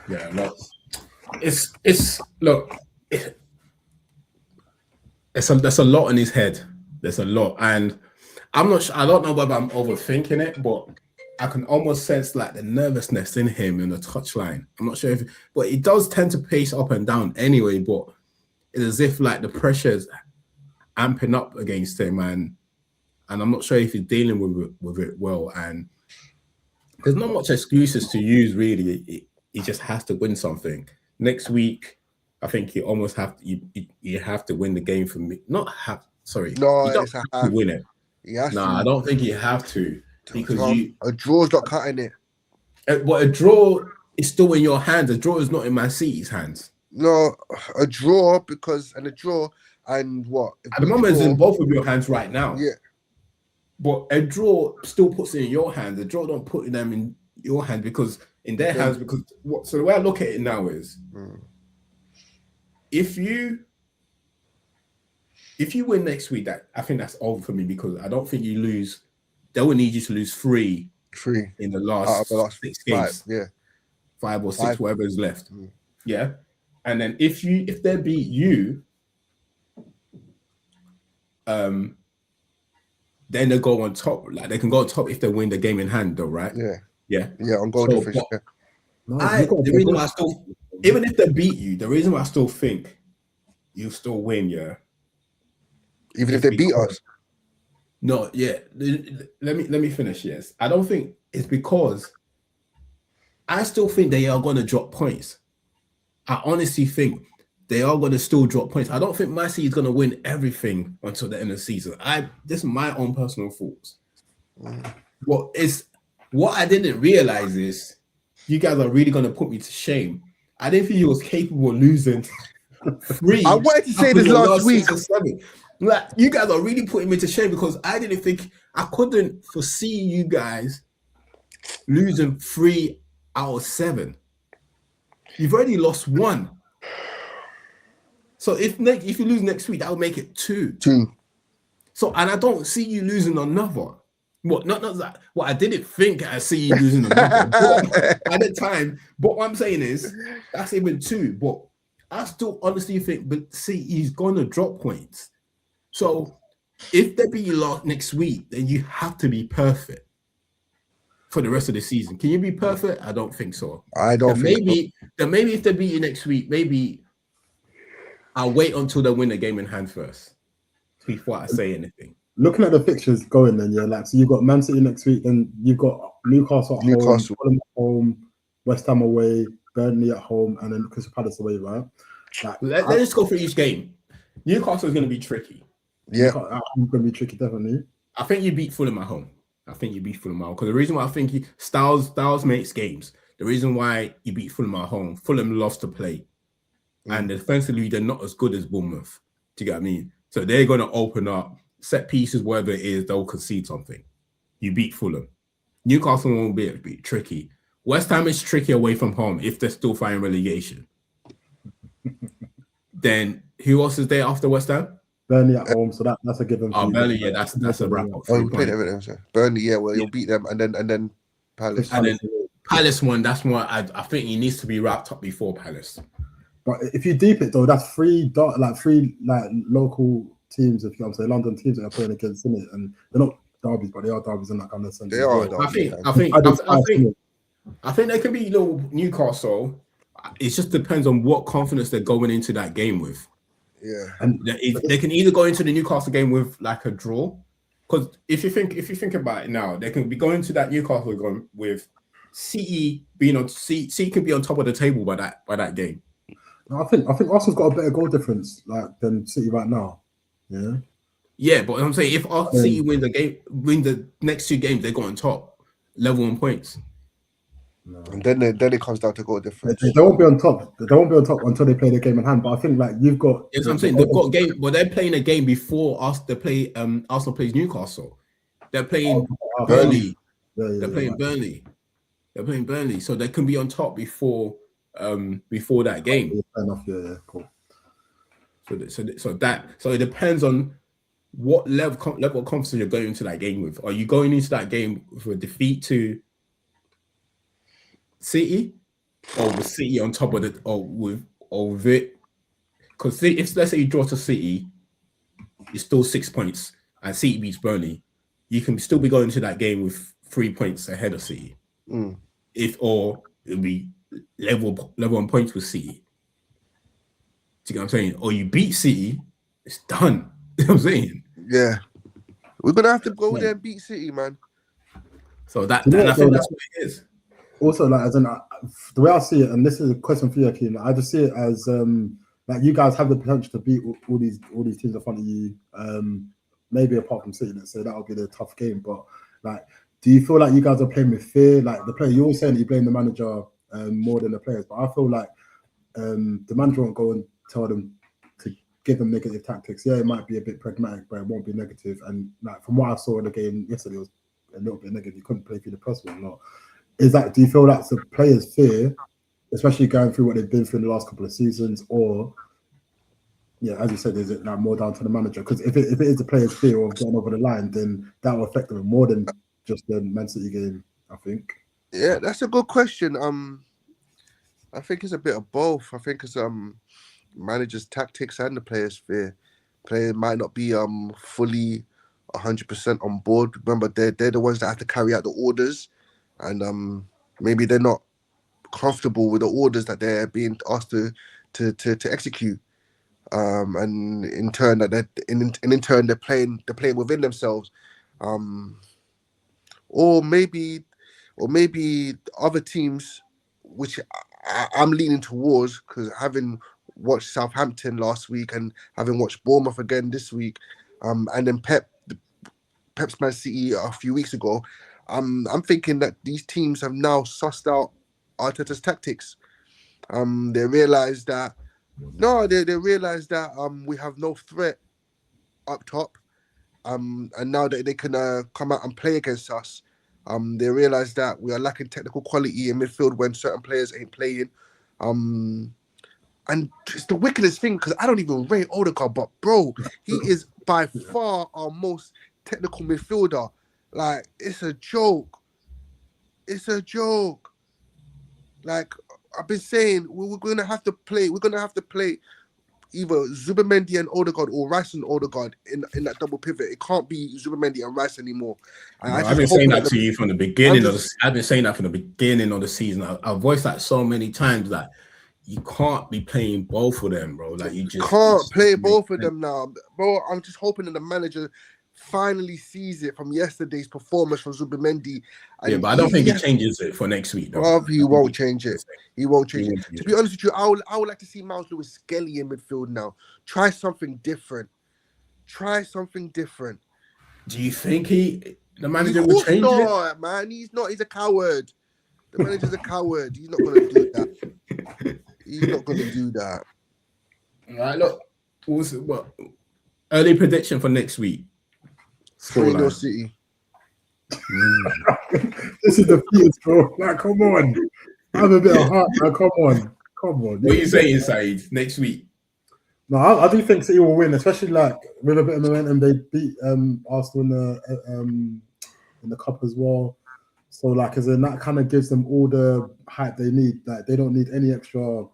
Yeah, look, it's look, there's a lot in his head. There's a lot, and I'm not sure. I don't know whether I'm overthinking it, but I can almost sense like the nervousness in him in the touchline. I'm not sure but he does tend to pace up and down anyway. But it's as if like the pressure's amping up against him, and I'm not sure if he's dealing with it well. And there's not much excuses to use, really. He just has to win something. Next week, I think you almost have to, you have to win the game for me. You don't have to win it. I don't think you have to, because a draw's not cutting it. But a draw is still in your hands. A draw is not in Man City's hands. No, a draw and what? At the moment, it's in both of your hands right now. Yeah. But a draw still puts it in your hands. A draw don't put them in your hands, because in their hands. Because so the way I look at it now is, if you win next week, I think that's over for me, because I don't think you lose. They will need you to lose three in the last 6 games. 5 or 6, whatever is left. Yeah, and then if they beat you, then they go on top. Like, they can go on top if they win the game in hand, though, right? Yeah. I'm going for sure. The reason why I still, even if they beat you, the reason why I still think you still win, even if they beat us. No, let me finish. Yes, I don't think it's because I still think they are going to drop points. I honestly think they are going to still drop points. I don't think Man City is going to win everything until the end of the season. This is my own personal thoughts. What I didn't realize is you guys are really going to put me to shame. I didn't think you was capable of losing 3. I wanted to say this last week. Like, you guys are really putting me to shame, because I couldn't foresee you guys losing 3 out of 7. You've already lost 1. So if you lose next week, that will make it 2. So, and I don't see you losing another. Not that. Well, I didn't think I see you losing another at the time. But what I'm saying is that's even 2. But I still honestly think, he's going to drop points. So if they beat you next week, then you have to be perfect for the rest of the season. Can you be perfect? I don't think so. I don't think so. Maybe if they beat you next week, maybe I'll wait until they win the game in hand first before I say anything. looking at the fixtures going then, yeah, like so you've got Man City next week, and you've got Newcastle at Newcastle. home, Fulham at home, West Ham away, Burnley at home, and then Crystal Palace away, right? Like, Let's just go through each game. Newcastle is going to be tricky. Yeah, it's going to be tricky, definitely. I think you beat Fulham at home. Because the reason why I think Styles makes games. The reason why you beat Fulham at home, Fulham lost to play. And defensively, they're not as good as Bournemouth. Do you get what I mean? So they're going to open up set pieces, whatever it is, they'll concede something. You beat Fulham. Newcastle won't be tricky. West Ham is tricky away from home if they're still fighting relegation. Then who else is there after West Ham? Burnley at home, so that's a given. Oh, Burnley, yeah, that's a wrap up. Oh, you played everything. So. Burnley, yeah, well, you'll beat them, and then Palace. And then Palace one, that's one I think he needs to be wrapped up before Palace. But if you deep it though, that's three local teams, if you know what I'm saying, London teams that are playing against, in it, and they're not derbies, but they are derbies in that kind of sense. They are. I think they can be little Newcastle. It just depends on what confidence they're going into that game with. Yeah, and they can either go into the Newcastle game with like a draw, because if you think about it now, they can be going to that Newcastle game with CE being on CE can be on top of the table by that game. I think Arsenal's got a better goal difference than City right now. Yeah. Yeah, but I'm saying if City win the next two games, they go on top, level on points. No. And then it comes down to goal difference. They won't be on top. They won't be on top until they play the game in hand. But I think you've got. Yes, I'm saying they've got a game. Well, they're playing a game before us. They play. Arsenal plays Newcastle. They're playing Burnley. They're playing Burnley. They're playing Burnley, so they can be on top before that game. Fair enough. Yeah, cool. So it depends on what level of confidence you're going into that game with. Are you going into that game with a defeat to City, or with City on top of it, or with it? Because if let's say you draw to City, it's still 6 points, and City beats Burnley, you can still be going to that game with 3 points ahead of City. It'll be level on points with City. Do you get what I'm saying? Or you beat City, it's done. You know what I'm saying? Yeah, we're gonna have to go there and beat City, man. So I think that's what it is. Also, as in the way I see it, and this is a question for you, Akeem, I just see it as you guys have the potential to beat all these teams in front of you. Maybe apart from City, let's say that will be the tough game. But do you feel like you guys are playing with fear? Like the player, you're all saying you blame the manager more than the players, but I feel like the manager won't go and tell them to give them negative tactics. Yeah, it might be a bit pragmatic, but it won't be negative. And from what I saw in the game yesterday, it was a little bit negative. You couldn't play through the press or not. Do you feel that's the players' fear, especially going through what they've been through in the last couple of seasons, or as you said, is it more down to the manager? Because if it is the players' fear of getting over the line, then that will affect them more than just the Man City game, I think. Yeah, that's a good question. I think it's a bit of both. I think it's managers' tactics and the players' fear. Players might not be fully 100% on board. Remember, they're the ones that have to carry out the orders. And maybe they're not comfortable with the orders that they're being asked to execute, and in turn they're playing within themselves, or maybe other teams, which I'm leaning towards, because having watched Southampton last week and having watched Bournemouth again this week, and then Pep's Man City a few weeks ago. I'm thinking that these teams have now sussed out Arteta's tactics. They realize that we have no threat up top. And now that they can come out and play against us, they realize that we are lacking technical quality in midfield when certain players ain't playing. And it's the wickedest thing, because I don't even rate Odegaard, but bro, he is by far our most technical midfielder. Like, it's a joke. It's a joke. Like, I've been saying, we're going to have to play either Zubimendi and Odegaard or Rice and Odegaard in that double pivot. It can't be Zubimendi and Rice anymore. I've been saying that to you from the beginning. I've been saying that from the beginning of the season. I've voiced that so many times that you can't be playing both of them, bro. Like, you just can't play both of them now, bro. I'm just hoping that the manager finally sees it from yesterday's performance from Zubimendi. Yeah, but I don't think he changes it for next week, though. Bruv, he won't change it. He won't change won't it. change To be honest with you, I would like to see Miles Lewis Skelly in midfield now. Try something different. Do you think the manager Of will course change it? not, man. He's not. He's a coward. The manager's a coward. He's not going to do that. All right, look. What early prediction for next week? 3-0 City. This is the fears, bro. Like, come on. Have a bit of heart, man. Come on. What are you saying, Saeed, next week? No, I do think City will win, especially like with a bit of momentum. They beat Arsenal in the cup as well. So like, as in that kind of gives them all the hype they need. Like they don't need any extra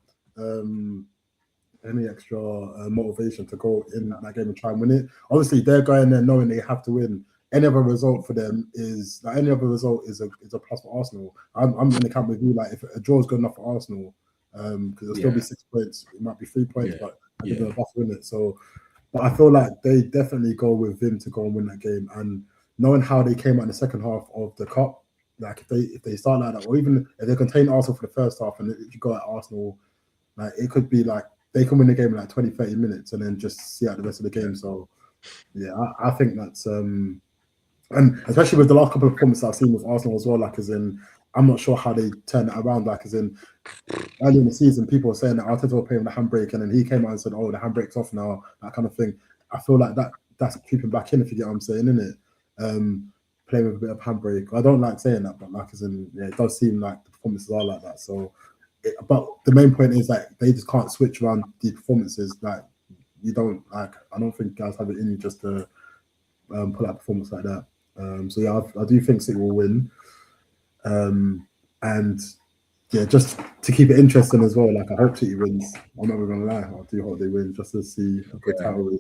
motivation to go in that game and try and win it. Obviously, they're going there knowing they have to win. Any other result for them is a plus for Arsenal. I'm in the camp with you. Like if a draw is good enough for Arsenal, because it'll still be 6 points. It might be 3 points, but I think they're about to win it. So, but I feel like they definitely go with Vim to go and win that game. And knowing how they came out in the second half of the cup, like if they start like that, or even if they contain Arsenal for the first half, and if you go at Arsenal, like it could be like they can win the game in like 20, 30 minutes and then just see out the rest of the game. So, yeah, I think that's and especially with the last couple of performances I've seen with Arsenal as well, like as in, I'm not sure how they turn it around. Like as in, early in the season, people were saying that Arteta were playing with the handbrake, and then he came out and said, "Oh, the handbrake's off now," that kind of thing. I feel like that's creeping back in, if you get what I'm saying, isn't it? Playing with a bit of handbrake. I don't like saying that, but like as in, yeah, it does seem like the performances are like that. So, but the main point is like they just can't switch around the performances. Like you don't like. I don't think guys have it in you just to pull out a performance like that. So yeah, I do think City will win, and yeah, just to keep it interesting as well. Like I hope City wins. I'm not gonna lie, I do hope they win just to see a good title.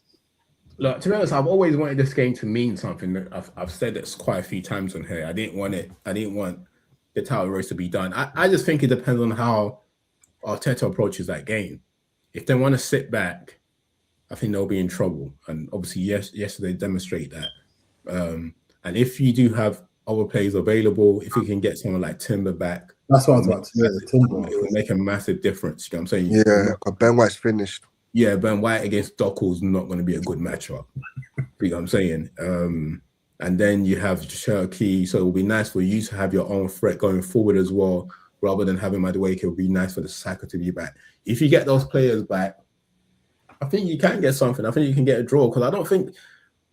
Look, to be honest, I've always wanted this game to mean something. I've said this quite a few times on here. I didn't want the title race to be done. I just think it depends on how Arteta approaches that game. If they want to sit back, I think they'll be in trouble. And obviously, yesterday demonstrate that. And if you do have other players available, if you can get someone like Timber back, that's what I was about to say. Timber, it will make a massive difference. You know what I'm saying? Yeah, Ben White's finished. Yeah, Ben White against Dockel's not going to be a good matchup. You know what I'm saying? And then you have Cherokee, so it will be nice for you to have your own threat going forward as well, rather than having Madueke. It would be nice for the Saka to be back. If you get those players back, I think you can get something. I think you can get a draw, because I don't think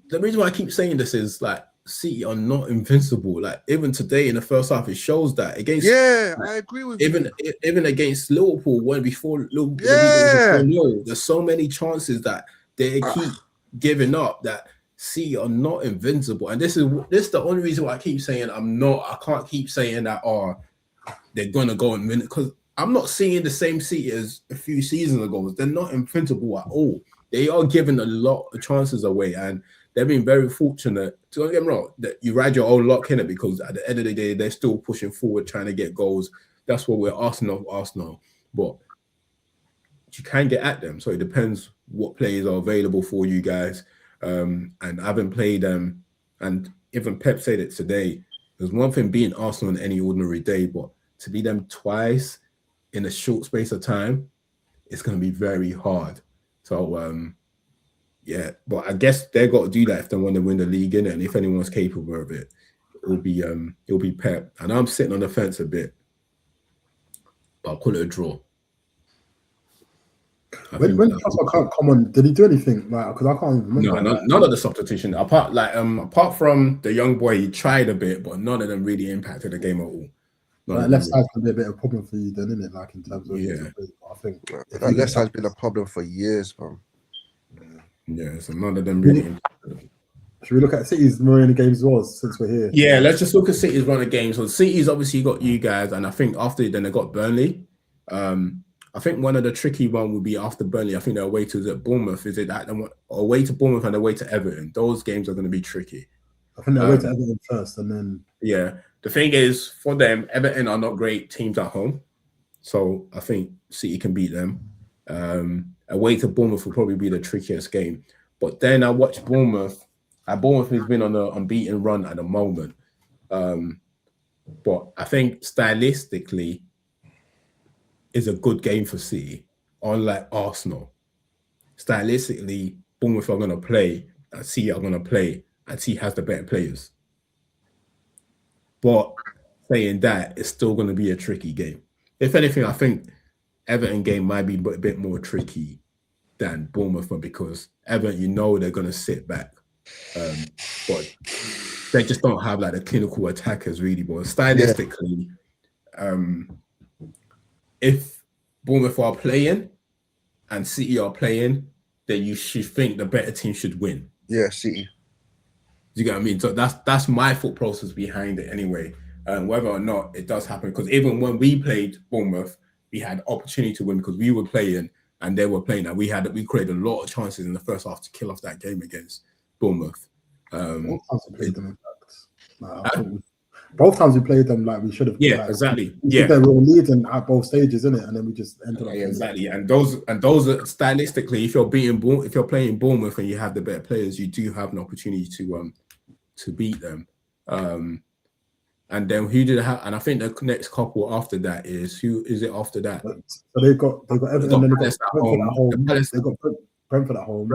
the reason why I keep saying this is like City are not invincible. Like even today in the first half, it shows that against. Yeah, I agree with you. Even against Liverpool, when before Liverpool, there's so many chances that they keep giving up that City are not invincible. And this is the only reason why I keep saying I can't keep saying that they're gonna go and win it, because I'm not seeing the same City as a few seasons ago. They're not invincible at all. They are giving a lot of chances away, and they've been very fortunate. Don't get me wrong, that you ride your own luck in it, because at the end of the day, they're still pushing forward, trying to get goals. That's what we're Arsenal. But you can get at them. So it depends what players are available for you guys. And I haven't played them. And even Pep said it today. There's one thing being Arsenal on any ordinary day, but to beat them twice in a short space of time, it's going to be very hard. So, yeah, but I guess they've got to do that if they want to win the league, innit? And if anyone's capable of it, it'll be Pep. And I'm sitting on the fence a bit, but I'll call it a draw. When Papa can't come on, did he do anything? Like, because I can't even remember. No, none of the substitution. Apart from the young boy, he tried a bit, but none of them really impacted the game at all. Like left side's gonna be a bit of a problem for you, then, isn't it? Like in terms of I think that left side's been a problem for years, man. Yeah, so none of them really. Should we look at City's running games as well, since we're here? Yeah, let's just look at City's running games. So City's obviously got you guys, and I think after then they got Burnley. I think one of the tricky one would be after Burnley. I think they're away to Bournemouth. Is it that away to Bournemouth and away to Everton? Those games are going to be tricky. I think they're away to Everton first, and then the thing is, for them, Everton are not great teams at home, so I think City can beat them. Away to Bournemouth will probably be the trickiest game. But then I watched Bournemouth, Bournemouth has been on an unbeaten run at the moment. But I think stylistically is a good game for City, unlike Arsenal. Stylistically, Bournemouth are going to play, and City are going to play, and City has the better players. But saying that, it's still going to be a tricky game. If anything, I think Everton game might be a bit more tricky than Bournemouth, because Everton, they're going to sit back. But they just don't have like the clinical attackers really. But stylistically, if Bournemouth are playing and City are playing, then you should think the better team should win. Yeah, City. Do you get what I mean? So that's my thought process behind it anyway. Whether or not it does happen, because even when we played Bournemouth, we had opportunity to win because we were playing and they were playing, and we created a lot of chances in the first half to kill off that game against Bournemouth. Both times we played them, in fact. Both times we played them like we should have. Yeah, like, exactly. They were leading at both stages, isn't it? And then we just ended up. Yeah, exactly. And those are stylistically, if you're playing Bournemouth and you have the better players, you do have an opportunity to beat them. And then who did have? And I think the next couple after that is who is it after that? So they got Everton, then they got Brentford at home. They got Brentford at home.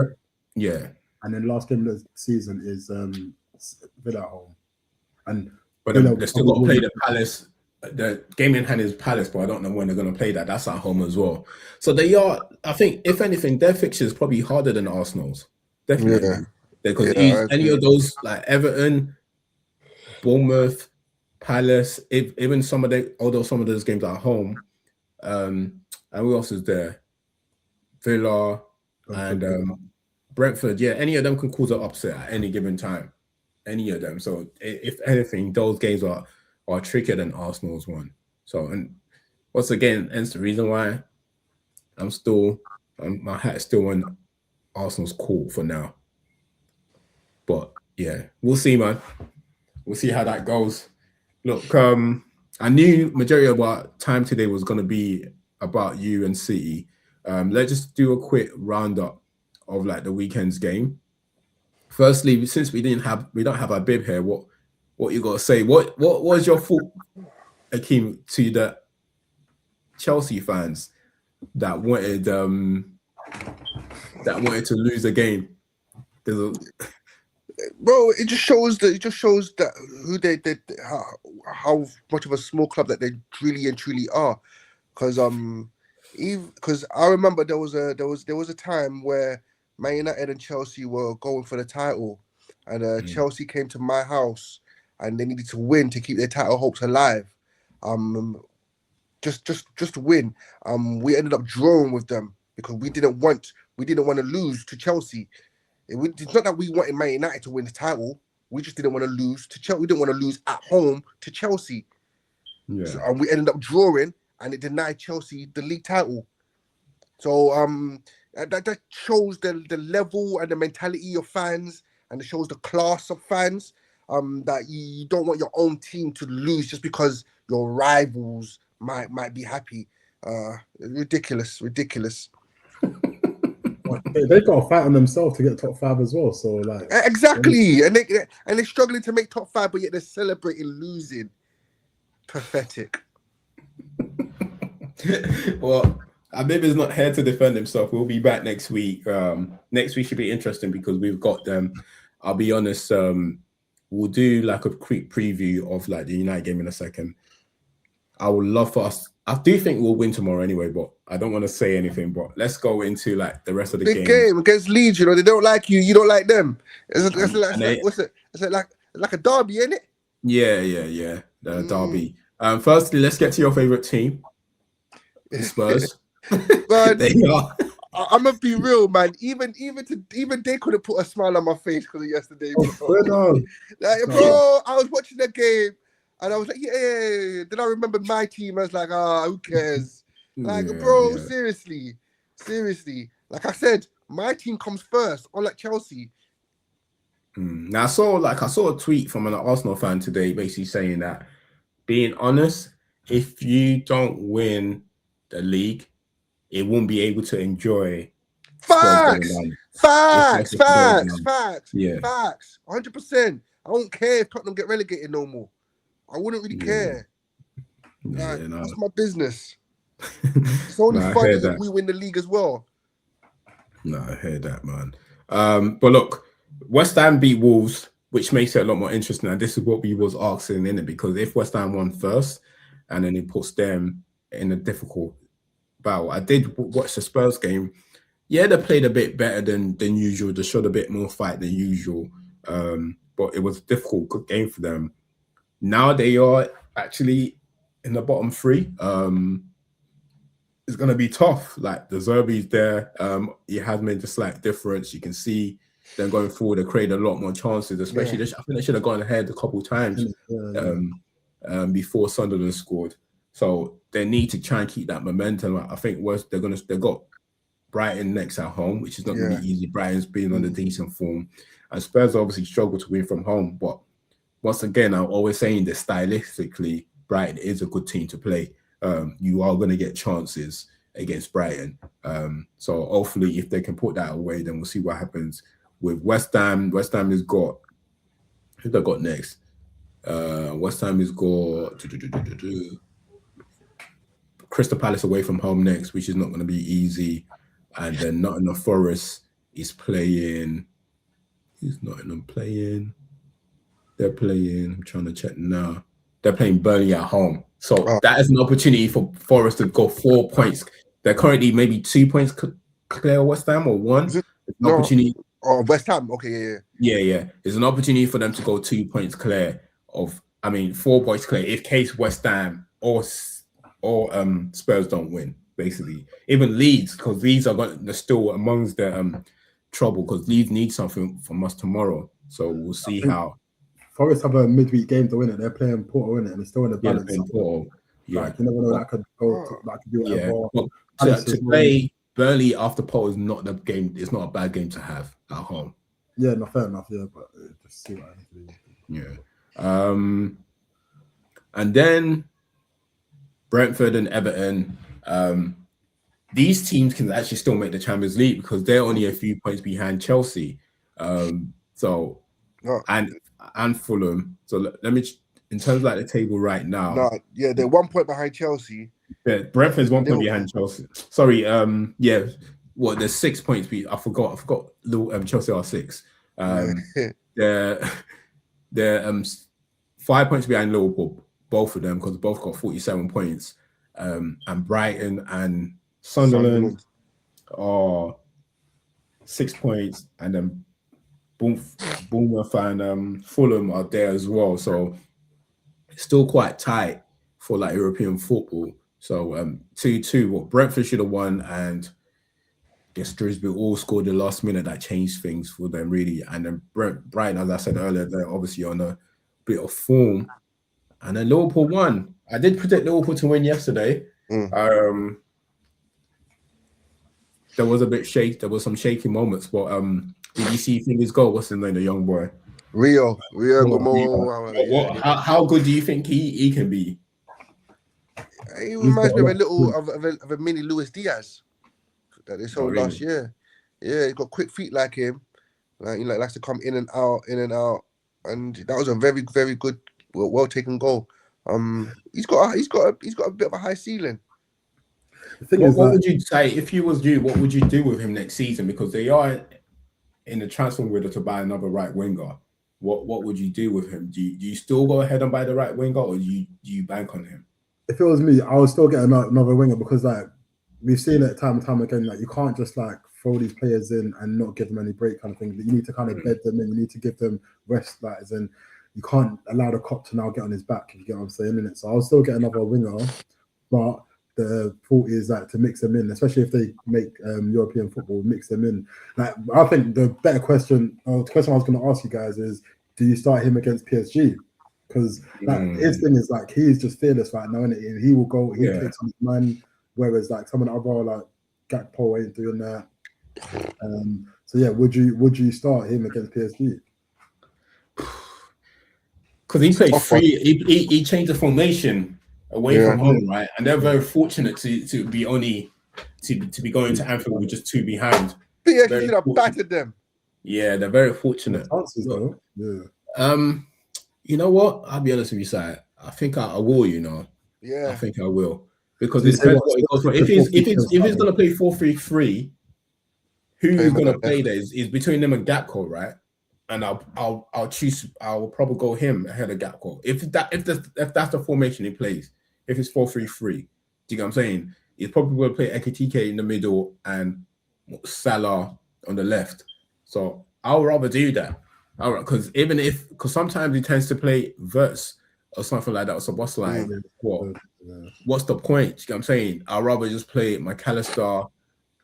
Yeah. And then last game of the season is Villa at home. But they still got to play the Palace. The game in hand is Palace, but I don't know when they're going to play that. That's at home as well. So they are. I think if anything, their fixture is probably harder than Arsenal's. Definitely, because any of those like Everton, Bournemouth, Palace, even although some of those games are at home, and who else is there? Villa and Brentford. Yeah, any of them can cause an upset at any given time. Any of them. So if anything, those games are trickier than Arsenal's one. So, and once again, hence the reason why my hat is still on Arsenal's court for now. But yeah, we'll see, man. We'll see how that goes. Look, I knew majority of our time today was going to be about you and City. Let's just do a quick roundup of like the weekend's game. Firstly, since we don't have our bib here, what you got to say? What was your thought, Akeem, to the Chelsea fans that wanted to lose the game? Bro, it just shows that who they how much of a small club that they really and truly are. Because I remember there was a time where Man United and Chelsea were going for the title, and Chelsea came to my house and they needed to win to keep their title hopes alive. Just win. We ended up drawing with them because we didn't want to lose to Chelsea. It's not that we wanted Man United to win the title. We just didn't want to lose to Chelsea. We didn't want to lose at home to Chelsea. Yeah. So, we ended up drawing, and it denied Chelsea the league title. So that shows the level and the mentality of fans, and it shows the class of fans. That you don't want your own team to lose just because your rivals might be happy. Ridiculous. They got to fight on themselves to get top 5 as well. So like exactly, and they're struggling to make top 5, but yet they're celebrating losing. Pathetic. Well, Abib is not here to defend himself. We'll be back next week. Next week should be interesting because we've got them. I'll be honest. We'll do like a quick preview of like the United game in a second. I would love for us. I do think we'll win tomorrow anyway, but I don't want to say anything. But let's go into like the rest of the big game against Leeds. You know, they don't like you. You don't like them. It's like a derby, isn't it? Yeah. The derby. Firstly, let's get to your favorite team, the Spurs. Man, they are. I'm gonna be real, man. Even they couldn't put a smile on my face because of yesterday. Bro. I was watching the game. And I was like, yeah. Then I remembered my team. I was like, who cares? Like, bro, seriously. Like I said, my team comes first, unlike Chelsea. Now I saw a tweet from an Arsenal fan today, basically saying that, being honest, if you don't win the league, it won't be able to enjoy Spurs Facts, going down. facts, If Leicester goes facts, down. facts, Yeah. facts. 100%. I don't care if Tottenham get relegated no more. I wouldn't really Yeah. care. Yeah, Like, no. that's my business. It's only No, I funny hear if that. we win the league as well. No, I hear that, man. But look, West Ham beat Wolves, which makes it a lot more interesting. And this is what we was asking in it, because if West Ham won first, and then it puts them in a difficult battle. I did watch the Spurs game. Yeah, they played a bit better than usual. They showed a bit more fight than usual. But it was a difficult, good game for them. Now they are actually in the bottom three. It's gonna be tough. Like the Zerbi's there. He has made a slight difference. You can see them going forward. They created a lot more chances, especially I think they should have gone ahead a couple of times before Sunderland scored. So they need to try and keep that momentum. I think they've got Brighton next at home, which is not going to be easy. Brighton's been on a decent form, and Spurs obviously struggle to win from home. But once again, I'm always saying that stylistically, Brighton is a good team to play. You are going to get chances against Brighton. So hopefully, if they can put that away, then we'll see what happens with West Ham. West Ham has got who they got next. West Ham has got Crystal Palace away from home next, which is not going to be easy. And then Nottingham Forest is playing. Who's Nottingham playing? They're playing. I'm trying to check now. They're playing Burnley at home. So that is an opportunity for Forest to go 4 points. They're currently maybe 2 points clear of West Ham or one. It's an opportunity. Oh, West Ham. Okay, yeah. There's an opportunity for them to go 2 points clear of. 4 points clear if case West Ham or Spurs don't win. Basically, even Leeds, because Leeds they're still amongst the trouble, because Leeds need something from us tomorrow. So we'll see how. Forest have a midweek game to win it. They're playing Porto, in it, and it's still in the balance. Yeah, Porto. Yeah, like you never know that could go. That could do whatever. Yeah, to play Burnley after Porto is not the game. It's not a bad game to have at home. Yeah, no, fair enough. Yeah, but just see what happens. Yeah. And then Brentford and Everton. These teams can actually still make the Champions League because they're only a few points behind Chelsea. And Fulham. So let me, in terms of like the table right now. They're 1 point behind Chelsea. Yeah, Brentford's 1 point behind Chelsea. Sorry, there's 6 points. I forgot. Chelsea are 6. They're 5 points behind Liverpool, both of them, because both got 47 points. And Brighton and Sunderland are 6 points, and then Bournemouth and Fulham are there as well. So it's still quite tight for like European football. So 2-2, what Brentford should have won, and Dewsbury all scored the last minute. That changed things for them really. And then Brighton, as I said earlier, they're obviously on a bit of form. And then Liverpool won. I did predict Liverpool to win yesterday. There was a bit there was some shaky moments, but did you see Fingers goal? What's his name, the young boy? Rio. How good do you think he can be? He reminds me of a little of a mini Luis Diaz that they saw last year. Yeah, he got quick feet like him. Like he likes to come in and out, and that was a very, very good, well taken goal. He's got a bit of a high ceiling. What would you say if you was you? What would you do with him next season? Because they are in the transfer window to buy another right winger. What would you do with him? Do you still go ahead and buy the right winger, or do you bank on him? If it was me, I would still get another winger, because like we've seen it time and time again. Like you can't just like throw these players in and not give them any break kind of thing. You need to kind of bed them in. You need to give them rest. Like as in, you can't allow the cop to now get on his back. If you get what I'm saying, innit? So I'll still get another winger, but the thought is like to mix them in, especially if they make European football, mix them in. Like I think the better question, or the question I was going to ask you guys is, do you start him against PSG? Because his thing is like he's just fearless right now, and he will go, he takes on his man, whereas like some of the other like Gakpo ain't doing that. So yeah, would you start him against PSG? Because he played free, he changed the formation away from home, right? And they're very fortunate to be going to Anfield with just 2 behind. PSG Very should have fortunate. battered them. Yeah, they're very fortunate. Chances though. Yeah. You know what? I'll be honest with you, Si. I think I will. You know, I Yeah. think I will because So you it say depends what? what it goes for. Stick to If he's 4-3-3 gonna play 4-3-3, who Play is him on gonna the play left. there is between them and Gakpo, right? And I'll choose. I'll probably go him ahead of Gakpo if that's the formation he plays. If it's 4-3-3, do you get what I'm saying? He's probably going to play Ekitike in the middle and Salah on the left. So I'll rather do that. Because sometimes he tends to play verse or something like that. So what's like what's the point? You get what I'm saying? I'd rather just play McAllister,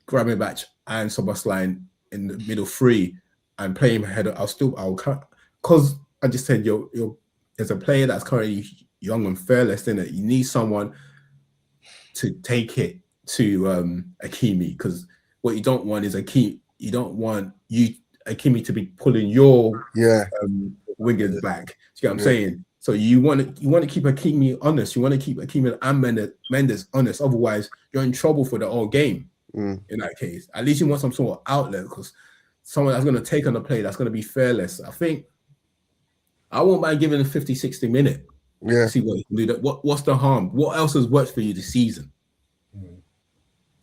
Gravenberch, and Soboslai in the middle three and play him ahead. I'll cut because I just said you're as a player that's currently young and fearless in it. You need someone to take it to Hakimi, because what you don't want is you don't want Hakimi to be pulling your wingers back. Do you get what I'm saying? So you want to keep Hakimi honest. You want to keep Hakimi and Mendes honest. Otherwise, you're in trouble for the whole game. In that case, at least you want some sort of outlet, because someone that's going to take on the play, that's going to be fearless. I think I won't mind giving him 50, 60 minutes. Yeah. See what he can do. That. What's the harm? What else has worked for you this season? Do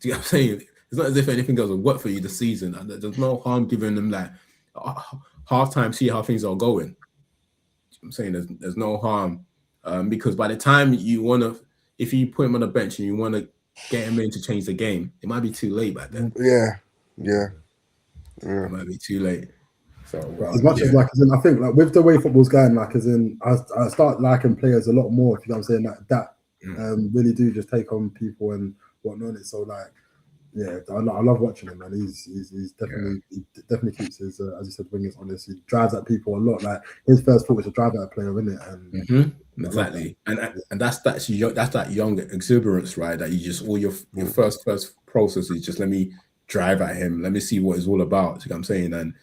you know what I'm saying? It's not as if anything else has worked for you this season. And there's no harm giving them like half time, see how things are going. I'm saying there's no harm, because by the time if you put him on the bench and you want to get him in to change the game, it might be too late back then. Yeah. It might be too late. So as much as like, as in, I think like with the way football's going, like as in, I start liking players a lot more. If you know what I'm saying, that really do just take on people and whatnot. So like, yeah, I love watching him, man. He's definitely he definitely keeps his as you said, wingers honest. He drives at people a lot. Like his first thought was to drive at a player, isn't it? And exactly, and that's that young exuberance, right? That you just your first process is just let me drive at him, let me see what it's all about. You know what I'm saying? And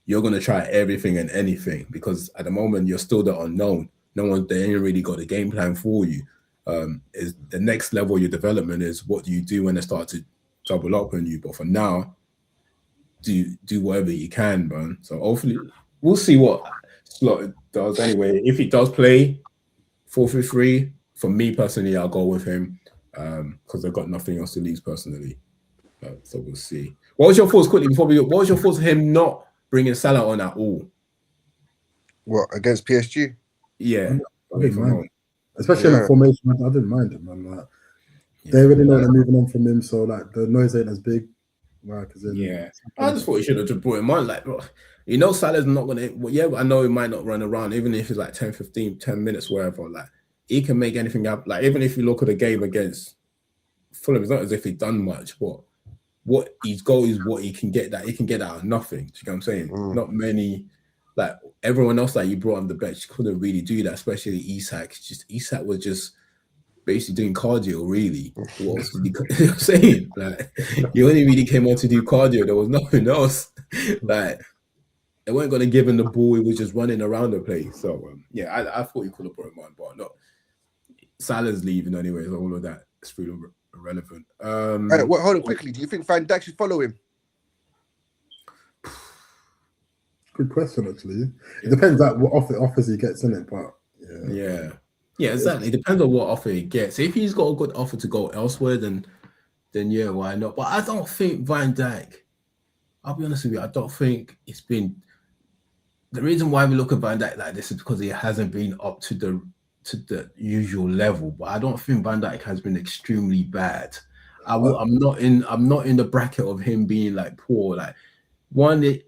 you're gonna try everything and anything, because at the moment you're still the unknown. They ain't really got a game plan for you. Is the next level of your development is what do you do when they start to double up on you? But for now, do whatever you can, man. So hopefully we'll see what Slot does anyway. If he does play 4-3-3, for me personally, I'll go with him, because I've got nothing else to lose personally. So we'll see. What was your thoughts quickly before what was your thoughts of him not bringing Salah on at all? What, against PSG? Yeah, I didn't mind. Especially in the formation, I didn't mind him, man. Like, they already know they're moving on from him, so like the noise ain't as big. Like, I just thought he should have just brought him on. Like, bro, Salah's not gonna. Well, I know he might not run around, even if it's like 10, 15, 10 minutes, wherever. Like, he can make anything up. Like, even if you look at the game against Fulham, it's not as if he's done much, but what his goal is, what he can get out of nothing. Do you know what I'm saying? Not many, like everyone else that you brought on the bench couldn't really do that, especially Isak. Isak was just basically doing cardio, really. What else did he, you know what I'm saying? Like, he only really came on to do cardio. There was nothing else. Like, they weren't going to give him the ball. He was just running around the place. So, I thought he could have brought him on, but no. Salah's leaving anyway, so all of that is really irrelevant. Hold on quickly. Do you think Van Dijk should follow him? Good question, actually. It depends like what offers he gets in it, but yeah, exactly. It depends on what offer he gets. If he's got a good offer to go elsewhere, then yeah, why not? But I don't think Van Dijk. I'll be honest with you. I don't think it's been. The reason why we look at Van Dijk like this is because he hasn't been up to the usual level. But I don't think Van Dijk has been extremely bad. I'm not in the bracket of him being like poor. Like he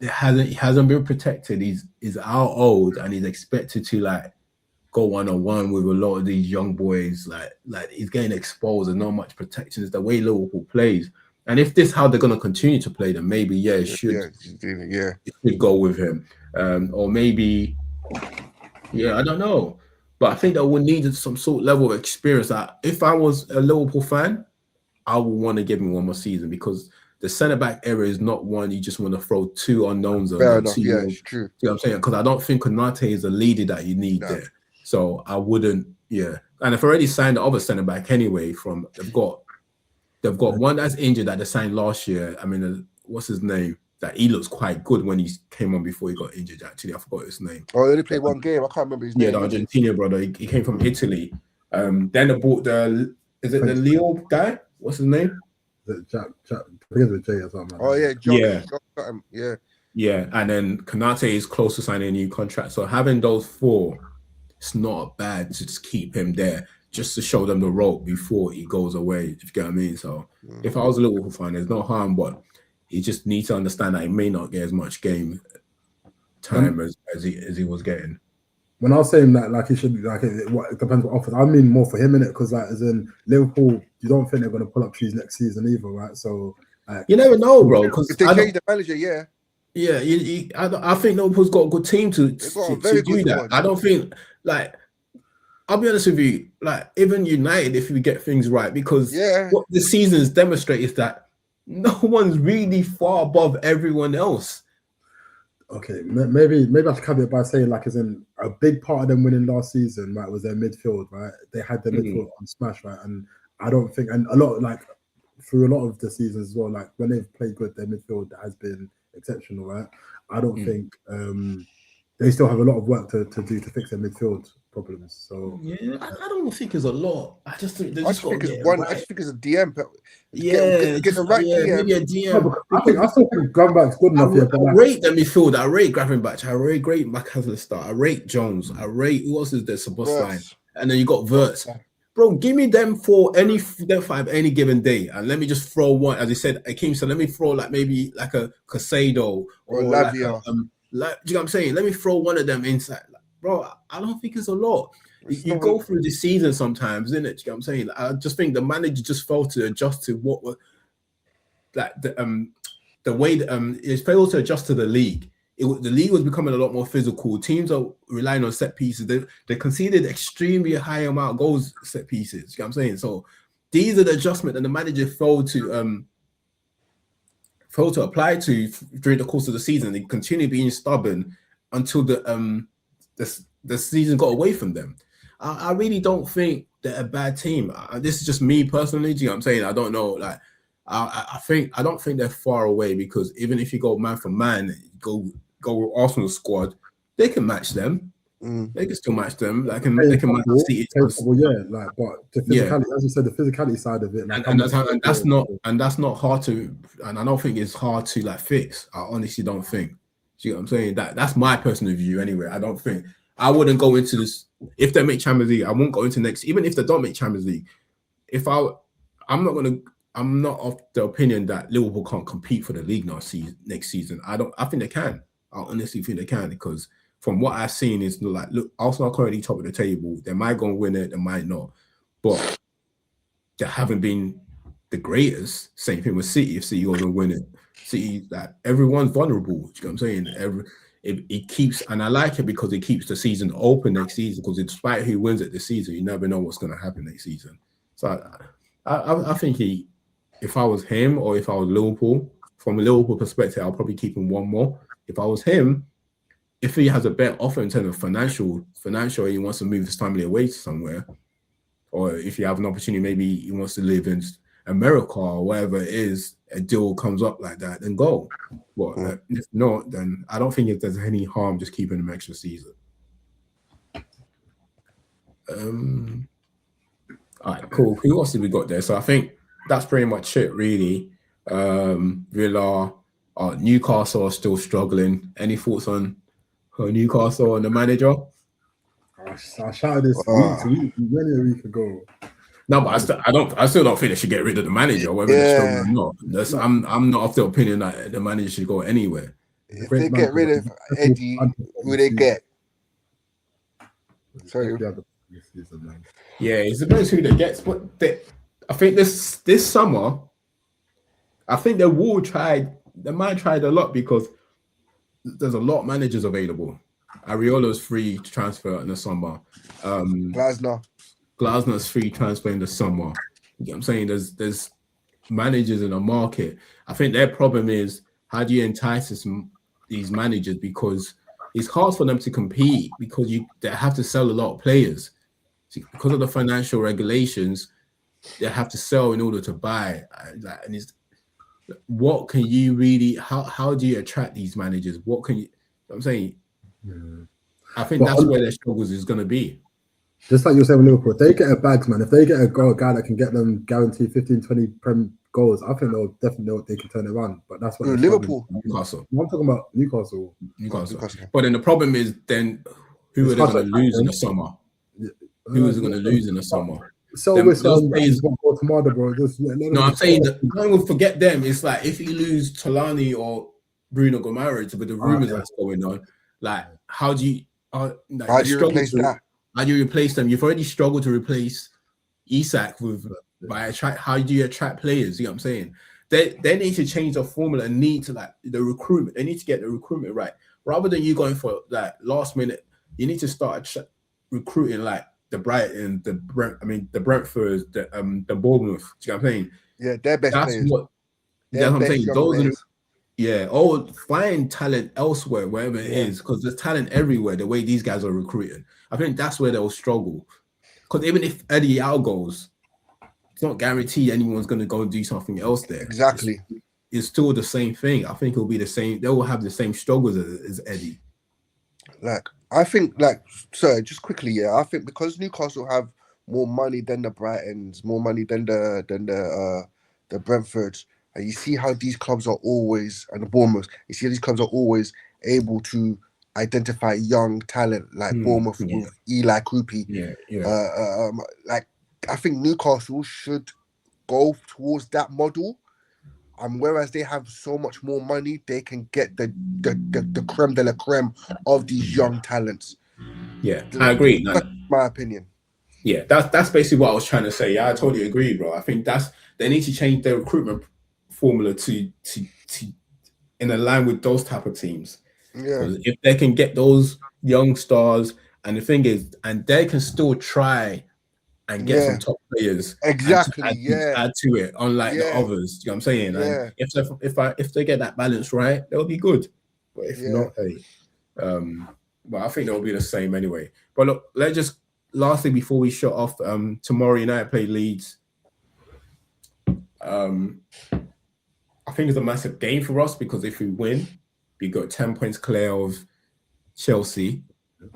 hasn't been protected. He's out old and he's expected to like go 1-on-1 with a lot of these young boys. Like he's getting exposed and not much protection. It's the way Liverpool plays. And if this is how they're going to continue to play, then maybe it should go with him. Or maybe I don't know. But I think that we needed some sort of level of experience. If I was a Liverpool fan, I would want to give him one more season, because the centre-back era is not one you just want to throw two unknowns on. Fair enough, it's true. You know what I'm saying? Because I don't think Konate is the leader that you need there. So I wouldn't, And I've already signed the other centre-back anyway they've got one that's injured that they signed last year. I mean, what's his name? That he looks quite good when he came on before he got injured. Actually, I forgot his name. Oh, he only played one game. I can't remember his Yeah, name. the Argentinian brother. He came from Italy. Then they bought is it the Leo guy? What's his name? Jack, begins with J or something. Oh yeah, yeah. Yeah, and then Konate is close to signing a new contract. So having those four, it's not bad to just keep him there, just to show them the rope before he goes away. If you get what I mean. So if I was a Liverpool fan, there's no harm, but he just needs to understand that he may not get as much game time as he was getting. When I was saying that, like, he should, like, it depends what offers. I mean more for him in it, because, like, as in Liverpool, you don't think they're going to pull up trees next season either, right? So you never know, bro. Because if they change the manager, yeah, I think Liverpool's got a good team to do that. Squad. I don't think, like, I'll be honest with you, like, even United, if we get things right, because what the season's demonstrate is that no one's really far above everyone else. Okay, maybe I should caveat by saying, like, as in a big part of them winning last season, right, was their midfield, right? They had their midfield on smash, right? And I don't think, and a lot, like, through a lot of the seasons as well, like, when they've played good, their midfield has been exceptional, right? I don't think they still have a lot of work to do to fix their midfield problems. So yeah, I don't think it's a lot. I just think I just think it's one. Right. I just think it's a DM. Get the right DM. Maybe a DM. No, I still think Gravenberch's good enough here. I rate them midfield. I rate Gravenberch. I rate McAllister. I rate Jones. I rate who else is there? Sebastian. And then you got Wirtz. Bro, give me them for them five any given day, and let me just throw one. As I said, Akeem said, let me throw like maybe like a Casado or Lavia. Do you know what I'm saying? Let me throw one of them inside. Like, bro, I don't think it's a lot. You go through the season sometimes, isn't it? You know what I'm saying? I just think the manager just failed to adjust to what was like the way that it failed to adjust to the league. The league was becoming a lot more physical. Teams are relying on set pieces. They conceded extremely high amount of goals set pieces. You know what I'm saying? So these are the adjustments that the manager failed to apply to during the course of the season. They continue being stubborn until the season got away from them. I really don't think they're a bad team. This is just me personally. Do you know what I'm saying? I don't know. Like, I don't think they're far away, because even if you go man for man, go with Arsenal squad, they can match them. They can still match them. Like, they can match City. Yeah, like, but the physicality, as you said, the physicality side of it, like, and that's not hard to, and I don't think it's hard to like fix. I honestly don't think. Do you know what I'm saying? That's my personal view anyway. I don't think I wouldn't go into this if they make Champions League. I won't go into next, even if they don't make Champions League. I'm not of the opinion that Liverpool can't compete for the league next season. I think they can. I honestly think they can, because from what I've seen is, like, look, Arsenal are currently top of the table. They might go and win it, they might not, but they haven't been the greatest. Same thing with City. If City goes and win it, City, like, everyone's vulnerable. You know what I'm saying? It keeps, and I like it because it keeps the season open next season. Because despite who wins it this season, you never know what's going to happen next season. So I think if I was him, or if I was Liverpool, from a Liverpool perspective, I'll probably keep him one more. If I was him, if he has a better offer in terms of financial, he wants to move his family away to somewhere, or if you have an opportunity, maybe he wants to live in America or wherever it is, a deal comes up like that, then go. But if not, then I don't think there's any harm just keeping him extra season. All right, cool. Who else did we got there? So I think that's pretty much it, really. Villa, Newcastle are still struggling. Any thoughts on Newcastle and the manager? I shouted this week, many a week ago. No, but I still don't think they should get rid of the manager, whether they're struggling or not. I'm not of the opinion that the manager should go anywhere. If they get rid of Eddie, who they get? Sorry. Yeah, it depends who they get. But I think this summer, I think they might try a lot, because there's a lot of managers available. Areola's free to transfer in the summer. Glasner's free transfer in the summer. You know what I'm saying? There's managers in the market. I think their problem is, how do you entice these managers? Because it's hard for them to compete, because they have to sell a lot of players. See, because of the financial regulations, they have to sell in order to buy. And what can you really? How do you attract these managers? What can you? I'm saying, I think that's where their struggles is going to be. Just like you're saying with Liverpool, if they get a bags, man, if they get a guy that can get them guaranteed 15, 20 Prem goals, I think they'll definitely they can turn it around. But that's what Liverpool. Newcastle. I'm talking about Newcastle. But then the problem is, then who are they going to lose in the summer? Who is going to lose in the summer? So with tomorrow, bro. No, I'm saying that don't even forget them. It's like if you lose Tolani or Bruno Gomes with the rumors that's going on, like how do you replace that? How do you replace them? You've already struggled to replace Isak how do you attract players? You know what I'm saying? They need to change the formula and need to the recruitment. They need to get the recruitment right. Rather than you going for last minute, you need to start recruiting like the Brighton, the Brentfords, the Bournemouth. Do you know what I'm saying? Yeah, their best players. That's what I'm saying. Those are find talent elsewhere, wherever it is, because there's talent everywhere. The way these guys are recruited, I think that's where they'll struggle. Because even if Eddie Howe goes, it's not guaranteed anyone's going to go and do something else there. Exactly. It's still the same thing. I think it'll be the same. They will have the same struggles as Eddie. I think, just quickly, I think because Newcastle have more money than the Brightons, more money than the Brentfords, and you see how these clubs are always, and the Bournemouth, you see how these clubs are always able to identify young talent, like Bournemouth with Eli Krupi. I think Newcastle should go towards that model. Whereas they have so much more money, they can get the creme de la creme of these young talents. Yeah, I agree. That's my opinion. Yeah, that's basically what I was trying to say. Yeah, I totally agree, bro. I think they need to change their recruitment formula to in line with those type of teams. Yeah, if they can get those young stars, and the thing is, and they can still try and get some top players, exactly. Add to it, unlike the others. You know what I'm saying? Yeah. And if they get that balance right, they'll be good. But if not, but I think they'll be the same anyway. But look, let's just lastly before we shut off. Tomorrow United play Leeds. I think it's a massive game for us because if we win, we got 10 points clear of Chelsea,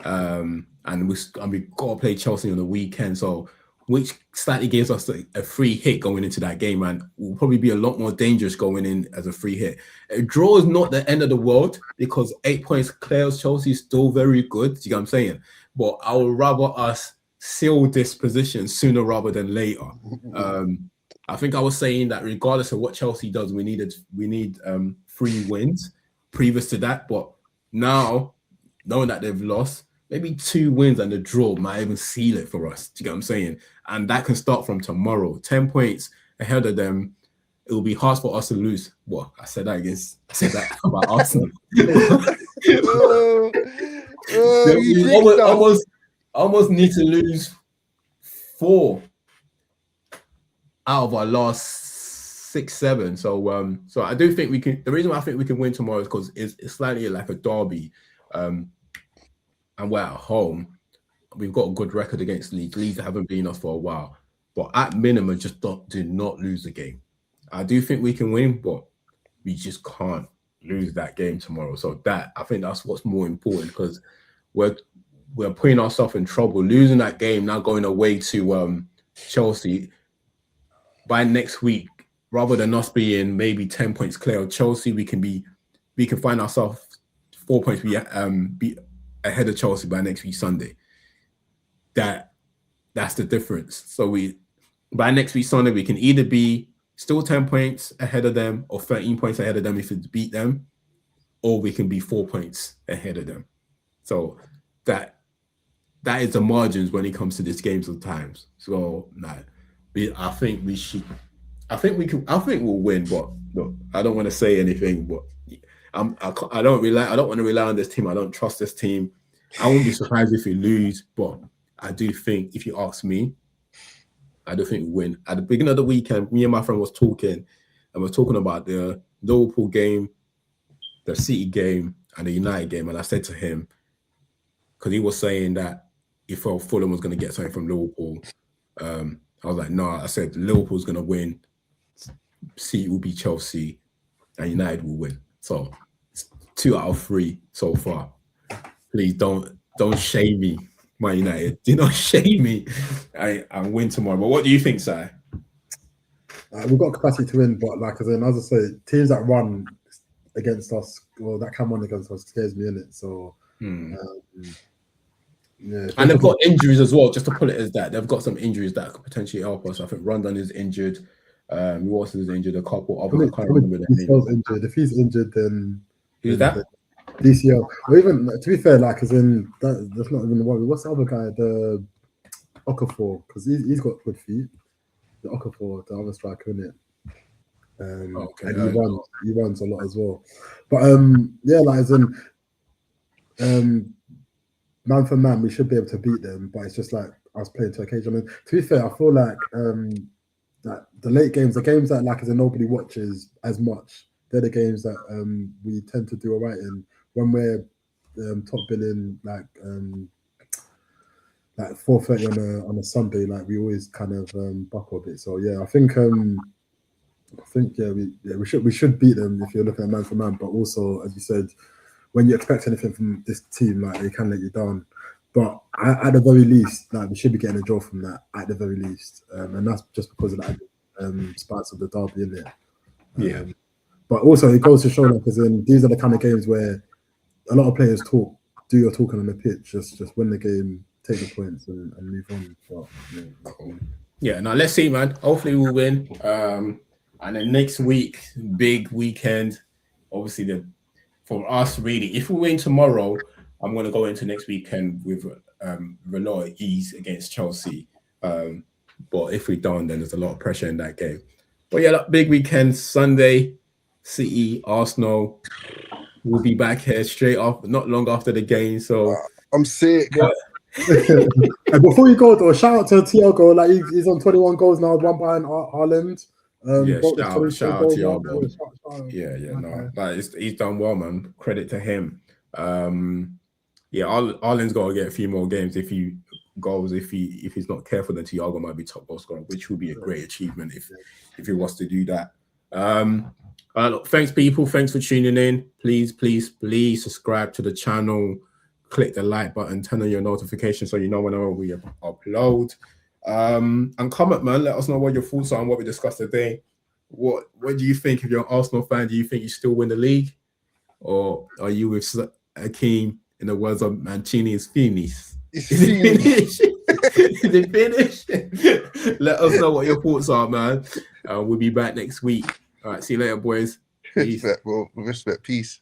and we got to play Chelsea on the weekend. So, which slightly gives us a free hit going into that game, and will probably be a lot more dangerous going in as a free hit. A draw is not the end of the world because 8 points clear of Chelsea is still very good. You know what I'm saying? But I would rather us seal this position sooner rather than later. I think I was saying that regardless of what Chelsea does, we need 3 wins previous to that. But now, knowing that they've lost, maybe 2 wins and the draw might even seal it for us. Do you get what I'm saying? And that can start from tomorrow. 10 points ahead of them. It will be hard for us to lose. Well, I said that about Arsenal. We almost need to lose 4 out of our last 6, 7. So I do think we can. The reason why I think we can win tomorrow is because it's slightly like a derby, and we're at home. We've got a good record against Leeds. Leeds haven't been us for a while, but at minimum, just do not lose the game. I do think we can win, but we just can't lose that game tomorrow. So I think that's what's more important because we're putting ourselves in trouble. Losing that game, now going away to Chelsea. By next week, rather than us being maybe 10 points clear of Chelsea, we can find ourselves 4 points be ahead of Chelsea by next week Sunday. That's the difference. So by next week Sunday, we can either be still 10 points ahead of them or 13 points ahead of them if it's beat them, or we can be 4 points ahead of them. So that is the margins when it comes to this game sometimes. So I think we'll win, but look, I don't want to say anything, but I don't want to rely on this team. I don't trust this team. I won't be surprised if we lose, but I do think, if you ask me, I do think we win. At the beginning of the weekend, me and my friend was talking, and we're talking about the Liverpool game, the City game, and the United game, and I said to him, because he was saying that he felt Fulham was going to get something from Liverpool. I was like, no, I said Liverpool's going to win. City will be Chelsea. and United will win. So it's 2 out of 3 so far. Please don't shame me, Man United. Do not shame me. I win tomorrow. But what do you think, Si? We've got capacity to win, but like as I say, teams that run against us or that can run against us scares me in it. So yeah, and they've got injuries as well. Just to put it as that, they've got some injuries that could potentially help us. I think Rondon is injured. Watson is injured. A couple others. I can't remember their names. Injured. If he's injured, then Who's that? DCL. Or even to be fair, like as in that's not even the worry. What's the other guy? The Okafor, because he's got good feet. The Okafor, the other striker, isn't it? Okay, and he runs a lot as well. But yeah, like as in man for man, we should be able to beat them. But it's just like us playing to occasion. And to be fair, I feel like that the late games, the games that like as in nobody watches as much, they're the games that we tend to do all right in when we're top billing like 4:30 on a Sunday. Like we always kind of buckle a bit. So yeah, I think we should beat them if you're looking at man for man. But also, as you said, when you expect anything from this team, like they can let you down. But at the very least, like we should be getting a draw from that at the very least, and that's just because of that spice of the derby, isn't it? Yeah. But also, it goes to show, like, as in these are the kind of games where a lot of players do your talking on the pitch, just win the game, take the points, and move on. But, cool. Yeah. Now let's see, man. Hopefully we'll win. And then next week, big weekend. Obviously, for us, really, if we win tomorrow, I'm going to go into next weekend with a lot of ease against Chelsea. But if we don't, then there's a lot of pressure in that game. But yeah, look, big weekend, Sunday, City, Arsenal. We'll be back here straight off, not long after the game. So I'm sick. And before you go, though, shout out to Thiago. Like he's on 21 goals now, one behind Haaland. Shout out Thiago. He's done well, man. Credit to him. Haaland's got to get a few more games if he's not careful, then Thiago might be top goal scorer, which would be a great achievement if he was to do that. Look, thanks people, thanks for tuning in. Please subscribe to the channel, click the like button, turn on your notifications so you know whenever we upload. And comment, man, let us know what your thoughts are on what we discussed today. What do you think? If you're an Arsenal fan, do you think you still win the league, or are you with Akeem? In the words of Mancini, is finished. Is it finished? Let us know what your thoughts are, man. We'll be back next week. All right, see you later, boys. Respect, bro. Respect. Peace.